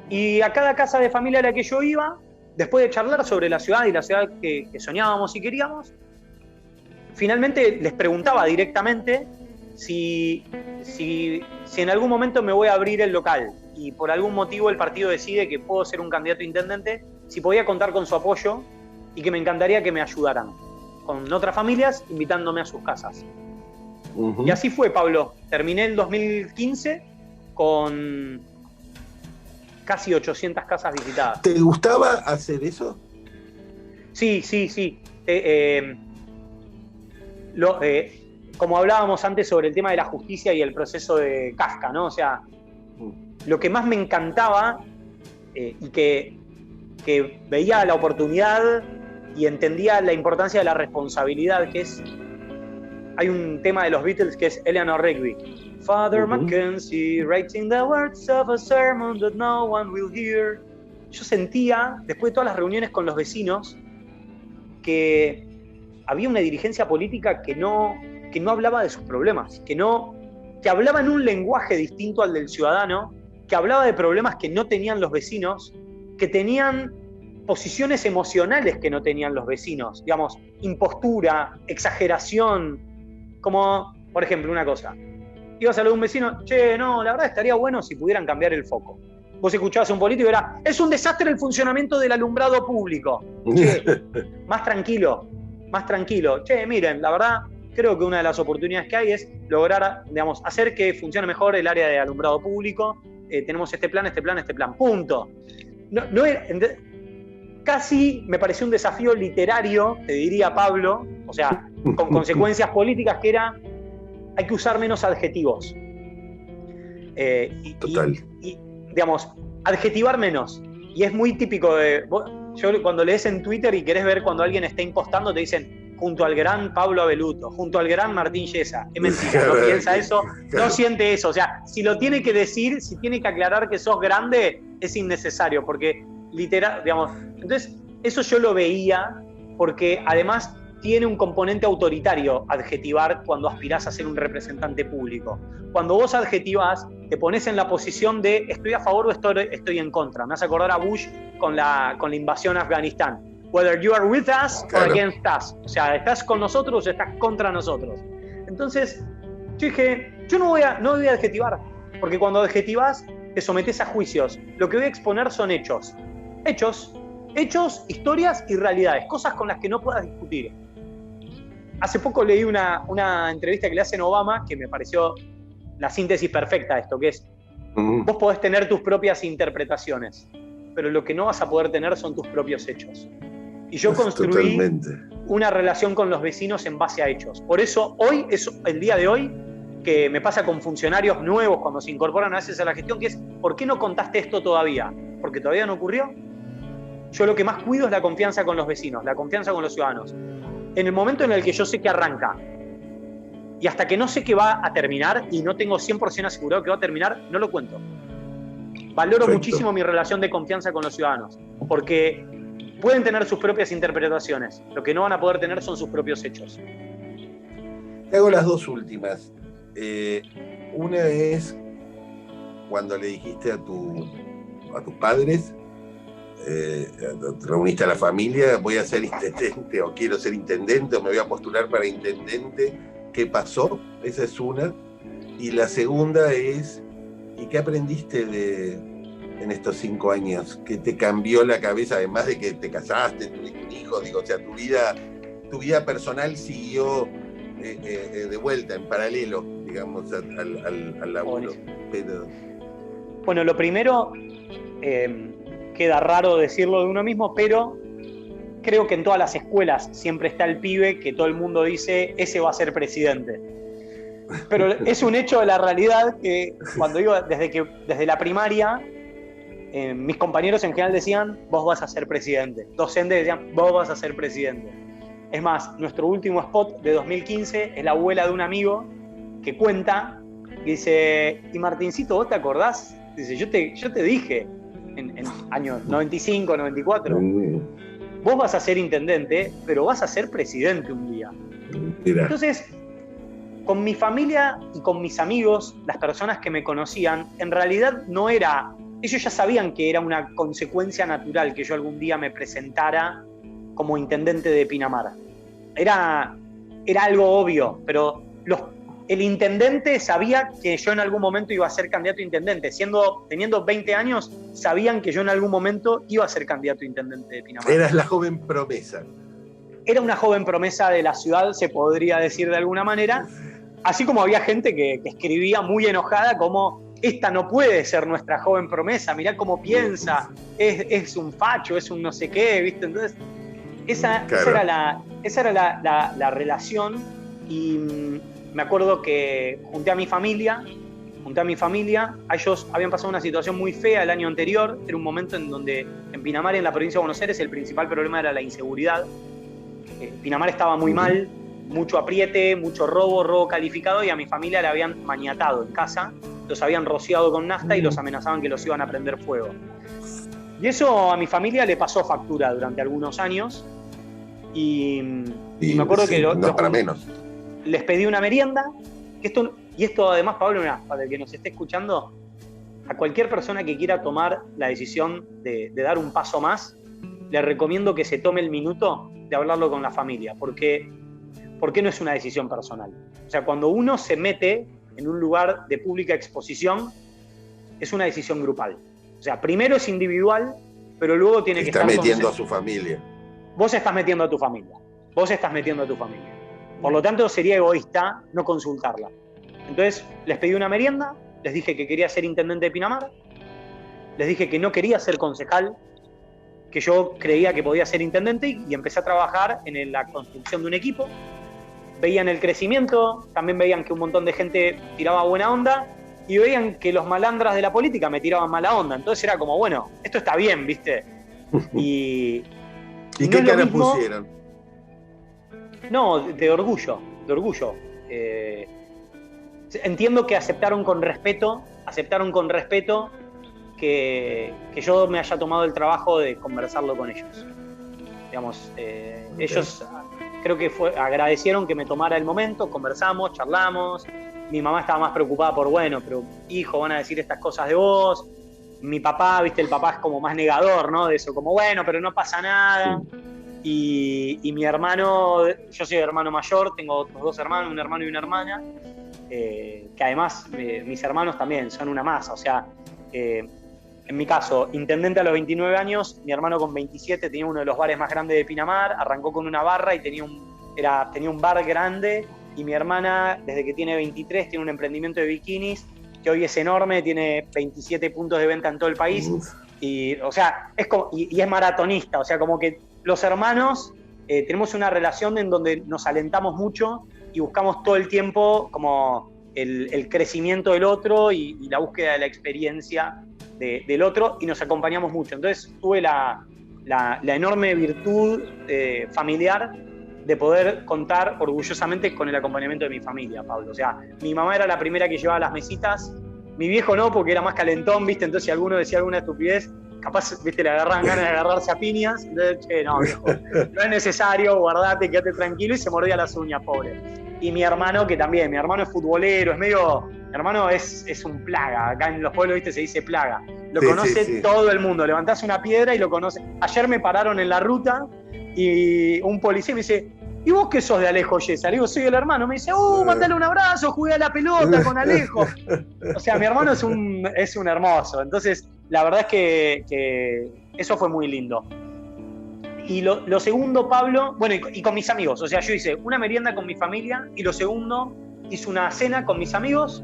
y a cada casa de familia a la que yo iba, después de charlar sobre la ciudad y la ciudad que soñábamos y queríamos, finalmente les preguntaba directamente si en algún momento me voy a abrir el local y por algún motivo el partido decide que puedo ser un candidato a intendente, si podía contar con su apoyo y que me encantaría que me ayudaran con otras familias invitándome a sus casas. Uh-huh. Y así fue, Pablo. Terminé el 2015 con casi 800 casas visitadas. ¿Te gustaba hacer eso? Sí. Como hablábamos antes sobre el tema de la justicia y el proceso de Kafka, ¿no? O sea, lo que más me encantaba y que veía la oportunidad y entendía la importancia de la responsabilidad, que es... Hay un tema de los Beatles que es Eleanor Rigby. Father Mackenzie, writing the words of a sermon that no one will hear. Yo sentía, después de todas las reuniones con los vecinos, que había una dirigencia política que no hablaba de sus problemas, que hablaba en un lenguaje distinto al del ciudadano, que hablaba de problemas que no tenían los vecinos, que tenían posiciones emocionales que no tenían los vecinos, digamos, impostura, exageración, como, por ejemplo, una cosa. Ibas a hablar de un vecino, che, no, la verdad estaría bueno si pudieran cambiar el foco. Vos escuchabas a un político y era, es un desastre el funcionamiento del alumbrado público. Che, más tranquilo. Che, miren, la verdad, creo que una de las oportunidades que hay es lograr, digamos, hacer que funcione mejor el área de alumbrado público. Tenemos este plan, punto. No era, casi me pareció un desafío literario, te diría Pablo, o sea, con consecuencias políticas, que era, hay que usar menos adjetivos. Total. Y, digamos, adjetivar menos. Y es muy típico de... Yo cuando lees en Twitter y querés ver cuando alguien está impostando, te dicen, junto al gran Pablo Abeluto, junto al gran Martín Yesa. Es mentira, no piensa eso, no siente eso. O sea, si lo tiene que decir, si tiene que aclarar que sos grande, es innecesario, porque literal, digamos... Entonces, eso yo lo veía, porque además tiene un componente autoritario adjetivar cuando aspirás a ser un representante público. Cuando vos adjetivás, te pones en la posición de estoy a favor o estoy en contra. Me hace acordar a Bush con la invasión a Afganistán. Whether you are with us or against us. O sea, ¿estás con nosotros o estás contra nosotros? Entonces, yo dije, yo no voy a adjetivar, porque cuando adjetivás te sometés a juicios. Lo que voy a exponer son hechos. Hechos, historias y realidades, cosas con las que no puedas discutir. Hace poco leí una entrevista que le hacen a Obama que me pareció la síntesis perfecta de esto, que es, vos podés tener tus propias interpretaciones, pero lo que no vas a poder tener son tus propios hechos. Y yo construí Totalmente. una relación con los vecinos en base a hechos. Por eso hoy, el día de hoy, que me pasa con funcionarios nuevos cuando se incorporan a veces a la gestión, que es, ¿por qué no contaste esto todavía? Porque todavía no ocurrió. Yo lo que más cuido es la confianza con los vecinos, la confianza con los ciudadanos. En el momento en el que yo sé que arranca, y hasta que no sé que va a terminar, y no tengo 100% asegurado que va a terminar, no lo cuento. Valoro muchísimo mi relación de confianza con los ciudadanos, porque pueden tener sus propias interpretaciones, lo que no van a poder tener son sus propios hechos. Te hago las dos últimas. Una es cuando le dijiste a tus padres, te reuniste a la familia, voy a ser intendente o quiero ser intendente o me voy a postular para intendente. ¿Qué pasó? Esa es una. Y la segunda es, ¿y qué aprendiste en estos 5 años? ¿Qué te cambió la cabeza? Además de que te casaste, tuviste un hijo, digo, o sea, tu vida personal siguió de vuelta, en paralelo, digamos, al laburo. Pero... Bueno, lo primero, queda raro decirlo de uno mismo, pero creo que en todas las escuelas siempre está el pibe que todo el mundo dice, ese va a ser presidente. Pero es un hecho de la realidad que cuando iba, desde la primaria, mis compañeros en general decían, vos vas a ser presidente. Docentes decían, vos vas a ser presidente. Es más, nuestro último spot de 2015 es la abuela de un amigo que cuenta, y dice, y Martincito, ¿vos te acordás? Dice, yo te dije, en años 95, 94, vos vas a ser intendente, pero vas a ser presidente un día. Mira. Entonces, con mi familia y con mis amigos, las personas que me conocían, en realidad no era... Ellos ya sabían que era una consecuencia natural que yo algún día me presentara como intendente de Pinamar. Era algo obvio, pero el intendente sabía que yo en algún momento iba a ser candidato a intendente. Teniendo 20 años, sabían que yo en algún momento iba a ser candidato a intendente de Pinamar. Eras la joven promesa. Era una joven promesa de la ciudad, se podría decir de alguna manera. Así como había gente que escribía muy enojada como, esta no puede ser nuestra joven promesa, mirá cómo piensa, es un facho, es un no sé qué, ¿viste? Entonces, esa era la relación, y me acuerdo que junté a mi familia, a ellos habían pasado una situación muy fea el año anterior, era un momento en donde en Pinamar, en la provincia de Buenos Aires, el principal problema era la inseguridad. Pinamar estaba muy mal, mucho apriete, mucho robo calificado, y a mi familia la habían maniatado en casa, los habían rociado con nafta y los amenazaban que los iban a prender fuego. Y eso a mi familia le pasó factura durante algunos años, y me acuerdo que no para menos. Les pedí una merienda, y esto además, Pablo, para el que nos esté escuchando, a cualquier persona que quiera tomar la decisión de dar un paso más, le recomiendo que se tome el minuto de hablarlo con la familia, porque no es una decisión personal. O sea, cuando uno se mete en un lugar de pública exposición, es una decisión grupal. O sea, primero es individual, pero luego tiene que estar... Está metiendo a su familia. Vos estás metiendo a tu familia. Por lo tanto, sería egoísta no consultarla. Entonces, les pedí una merienda, les dije que quería ser intendente de Pinamar, les dije que no quería ser concejal, que yo creía que podía ser intendente, y empecé a trabajar en la construcción de un equipo. Veían el crecimiento, también veían que un montón de gente tiraba buena onda, y veían que los malandras de la política me tiraban mala onda. Entonces era como, bueno, esto está bien, ¿viste? ¿Y qué cara pusieron? No, de orgullo. Entiendo que aceptaron con respeto que yo me haya tomado el trabajo de conversarlo con ellos. Digamos, ellos creo que agradecieron que me tomara el momento, conversamos, charlamos. Mi mamá estaba más preocupada por, bueno, pero hijo, van a decir estas cosas de vos. Mi papá, viste, el papá es como más negador, ¿no? De eso, como, bueno, pero no pasa nada. Sí. Y mi hermano, yo soy hermano mayor, tengo otros 2 hermanos, un hermano y una hermana, que además mis hermanos también son una masa. O sea, en mi caso, intendente a los 29 años, mi hermano con 27 tenía uno de los bares más grandes de Pinamar, arrancó con una barra y tenía un bar grande, y mi hermana, desde que tiene 23, tiene un emprendimiento de bikinis que hoy es enorme, tiene 27 puntos de venta en todo el país, y, o sea, es como, y es maratonista, o sea, como que los hermanos tenemos una relación en donde nos alentamos mucho y buscamos todo el tiempo como el crecimiento del otro y la búsqueda de la experiencia del otro, y nos acompañamos mucho. Entonces tuve la enorme virtud familiar de poder contar orgullosamente con el acompañamiento de mi familia, Pablo. O sea, mi mamá era la primera que llevaba las mesitas, mi viejo no, porque era más calentón, ¿viste? Entonces si alguno decía alguna estupidez, capaz, ¿viste? Le agarraban ganas de agarrarse a piñas. Entonces, no, viejo, no es necesario, guardate, quédate tranquilo, y se mordía las uñas, pobre. Y mi hermano, que también, mi hermano es futbolero, mi hermano es un plaga, acá en los pueblos, ¿viste? Se dice plaga. Lo conoce todo el mundo, levantás una piedra y lo conoce. Ayer me pararon en la ruta y un policía me dice, ¿y vos qué sos de Alejo Yesa? Le digo, soy el hermano. Me dice, mandale un abrazo, jugué a la pelota con Alejo. O sea, mi hermano es un hermoso. Entonces, la verdad es que eso fue muy lindo. Y lo segundo, Pablo, bueno, y con mis amigos. O sea, yo hice una merienda con mi familia, y lo segundo, hice una cena con mis amigos.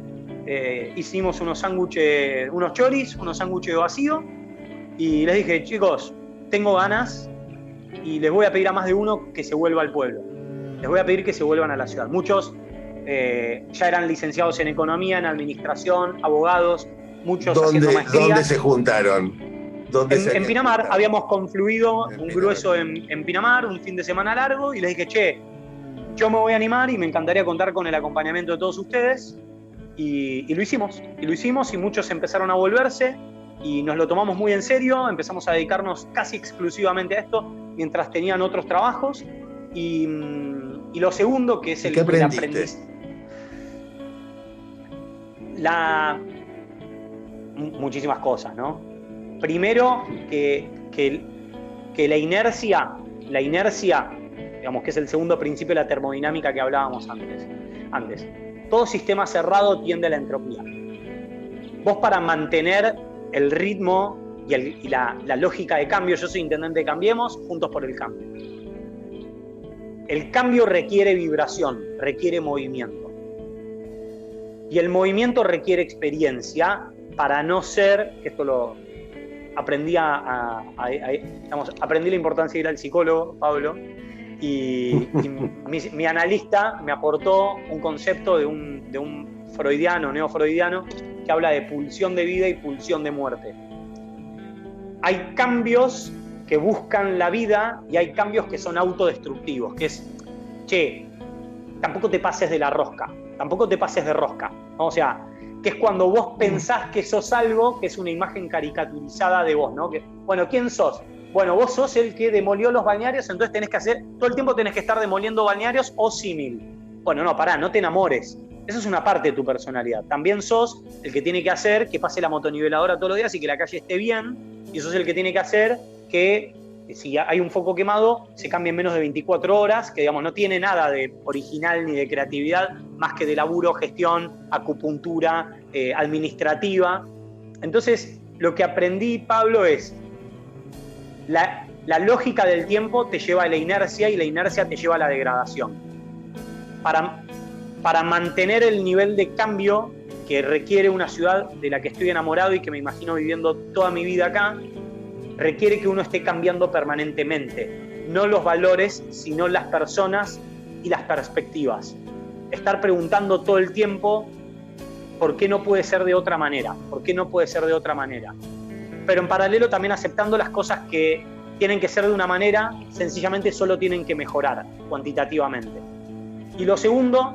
Hicimos unos sándwiches, unos choris, unos sándwiches de vacío, y les dije, chicos, tengo ganas y les voy a pedir a más de uno que se vuelva al pueblo. Les voy a pedir que se vuelvan a la ciudad. Muchos ya eran licenciados en economía, en administración, abogados, muchos haciendo maestrías. ¿Dónde se juntaron? En Pinamar. Habíamos confluido un grueso en Pinamar, un fin de semana largo, y les dije, che, yo me voy a animar y me encantaría contar con el acompañamiento de todos ustedes. Y lo hicimos, y muchos empezaron a volverse, y nos lo tomamos muy en serio, empezamos a dedicarnos casi exclusivamente a esto, mientras tenían otros trabajos. Y lo segundo, que es el aprendizaje. Muchísimas cosas, ¿no? Primero, que la inercia, digamos, que es el segundo principio de la termodinámica que hablábamos antes. Todo sistema cerrado tiende a la entropía. Vos, para mantener el ritmo y la lógica de cambio, yo soy intendente de Cambiemos, Juntos por el Cambio. El cambio requiere vibración, requiere movimiento. Y el movimiento requiere experiencia para no ser, que esto lo aprendí aprendí la importancia de ir al psicólogo, Pablo, y mi analista me aportó un concepto de un freudiano, neofreudiano, que habla de pulsión de vida y pulsión de muerte. Hay cambios que buscan la vida y hay cambios que son autodestructivos, que es, che, tampoco te pases de la rosca, tampoco te pases de rosca, ¿no? O sea, que es cuando vos pensás que sos algo, que es una imagen caricaturizada de vos, ¿no? Que, bueno, ¿quién sos? Bueno, vos sos el que demolió los balnearios, entonces tenés que hacer, todo el tiempo tenés que estar demoliendo balnearios o símil. Bueno, no, pará, no te enamores. Eso es una parte de tu personalidad. También sos el que tiene que hacer que pase la motoniveladora todos los días y que la calle esté bien, y sos el que tiene que hacer que si hay un foco quemado, se cambie en menos de 24 horas, que digamos no tiene nada de original ni de creatividad, más que de laburo, gestión, acupuntura, administrativa. Entonces, lo que aprendí, Pablo, es la lógica del tiempo te lleva a la inercia y la inercia te lleva a la degradación. Para mantener el nivel de cambio que requiere una ciudad de la que estoy enamorado y que me imagino viviendo toda mi vida acá, requiere que uno esté cambiando permanentemente, no los valores, sino las personas y las perspectivas. Estar preguntando todo el tiempo por qué no puede ser de otra manera, por qué no puede ser de otra manera. Pero en paralelo también aceptando las cosas que tienen que ser de una manera, sencillamente solo tienen que mejorar cuantitativamente. Y lo segundo,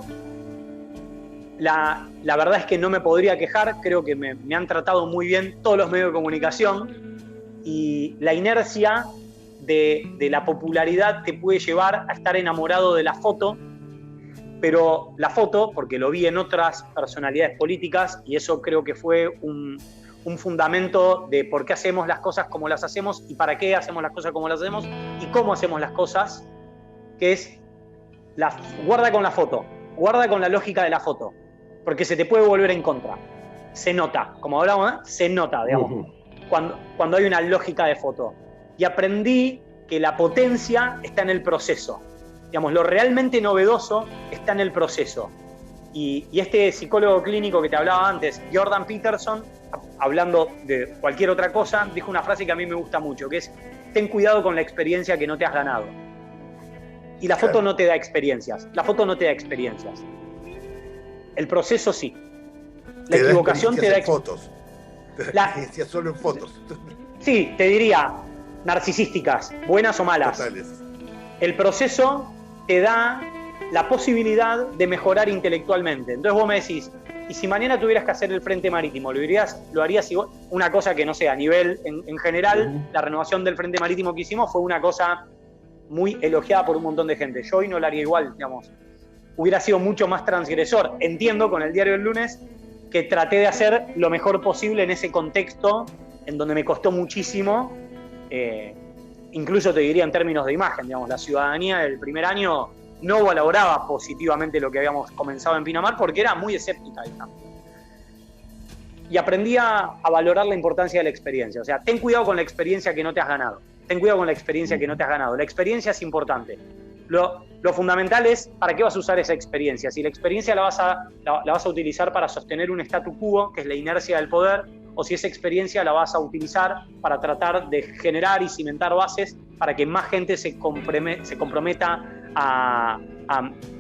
la verdad es que no me podría quejar, creo que me han tratado muy bien todos los medios de comunicación. Y la inercia de la popularidad te puede llevar a estar enamorado de la foto, pero la foto, porque lo vi en otras personalidades políticas, y eso creo que fue un fundamento de por qué hacemos las cosas como las hacemos y para qué hacemos las cosas como las hacemos y cómo hacemos las cosas, que es guarda con la foto, guarda con la lógica de la foto, porque se te puede volver en contra. Se nota, como hablamos, se nota, digamos. Cuando hay una lógica de foto. Y aprendí que la potencia está en el proceso. Digamos, lo realmente novedoso está en el proceso. Y este psicólogo clínico que te hablaba antes, Jordan Peterson, hablando de cualquier otra cosa, dijo una frase que a mí me gusta mucho, que es: ten cuidado con la experiencia que no te has ganado. Y la foto no te da experiencias. La foto no te da experiencias. El proceso sí. La equivocación te da fotos. Experiencias solo en fotos. Sí, te diría narcisísticas, buenas o malas. Totales. El proceso te da la posibilidad de mejorar intelectualmente. Entonces vos me decís, y si mañana tuvieras que hacer el Frente Marítimo, ¿lo harías igual? Una cosa que no sé, a nivel en general, la renovación del Frente Marítimo que hicimos fue una cosa muy elogiada por un montón de gente. Yo hoy no lo haría igual, digamos. Hubiera sido mucho más transgresor. Entiendo con el diario del lunes que traté de hacer lo mejor posible en ese contexto en donde me costó muchísimo, incluso te diría en términos de imagen, digamos, la ciudadanía del primer año no valoraba positivamente lo que habíamos comenzado en Pinamar porque era muy escéptica, digamos. Y aprendí a valorar la importancia de la experiencia. O sea, ten cuidado con la experiencia que no te has ganado. Ten cuidado con la experiencia que no te has ganado. La experiencia es importante. Lo fundamental es para qué vas a usar esa experiencia. Si la experiencia la vas a utilizar para sostener un statu quo, que es la inercia del poder, o si esa experiencia la vas a utilizar para tratar de generar y cimentar bases para que más gente se comprometa a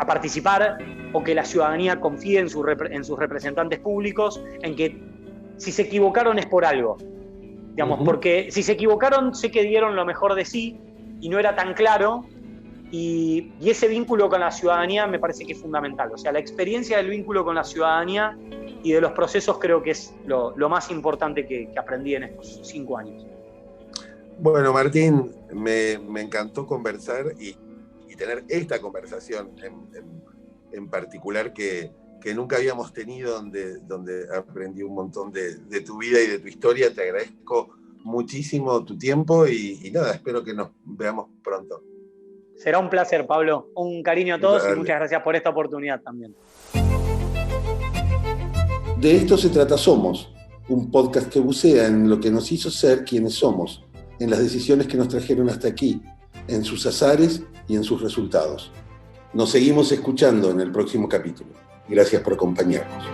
participar, o que la ciudadanía confíe en sus representantes públicos, en que si se equivocaron es por algo. Digamos, porque si se equivocaron, sé que dieron lo mejor de sí y no era tan claro. Y ese vínculo con la ciudadanía me parece que es fundamental. O sea, la experiencia del vínculo con la ciudadanía y de los procesos creo que es lo más importante que aprendí en estos 5 años. Bueno, Martín, me encantó conversar y tener esta conversación en particular que nunca habíamos tenido, donde aprendí un montón de tu vida y de tu historia. Te agradezco muchísimo tu tiempo y nada, espero que nos veamos pronto. Será un placer, Pablo. Un cariño a todos. Dale. Y muchas gracias por esta oportunidad también. De esto se trata Somos, un podcast que bucea en lo que nos hizo ser quienes somos, en las decisiones que nos trajeron hasta aquí, en sus azares y en sus resultados. Nos seguimos escuchando en el próximo capítulo. Gracias por acompañarnos.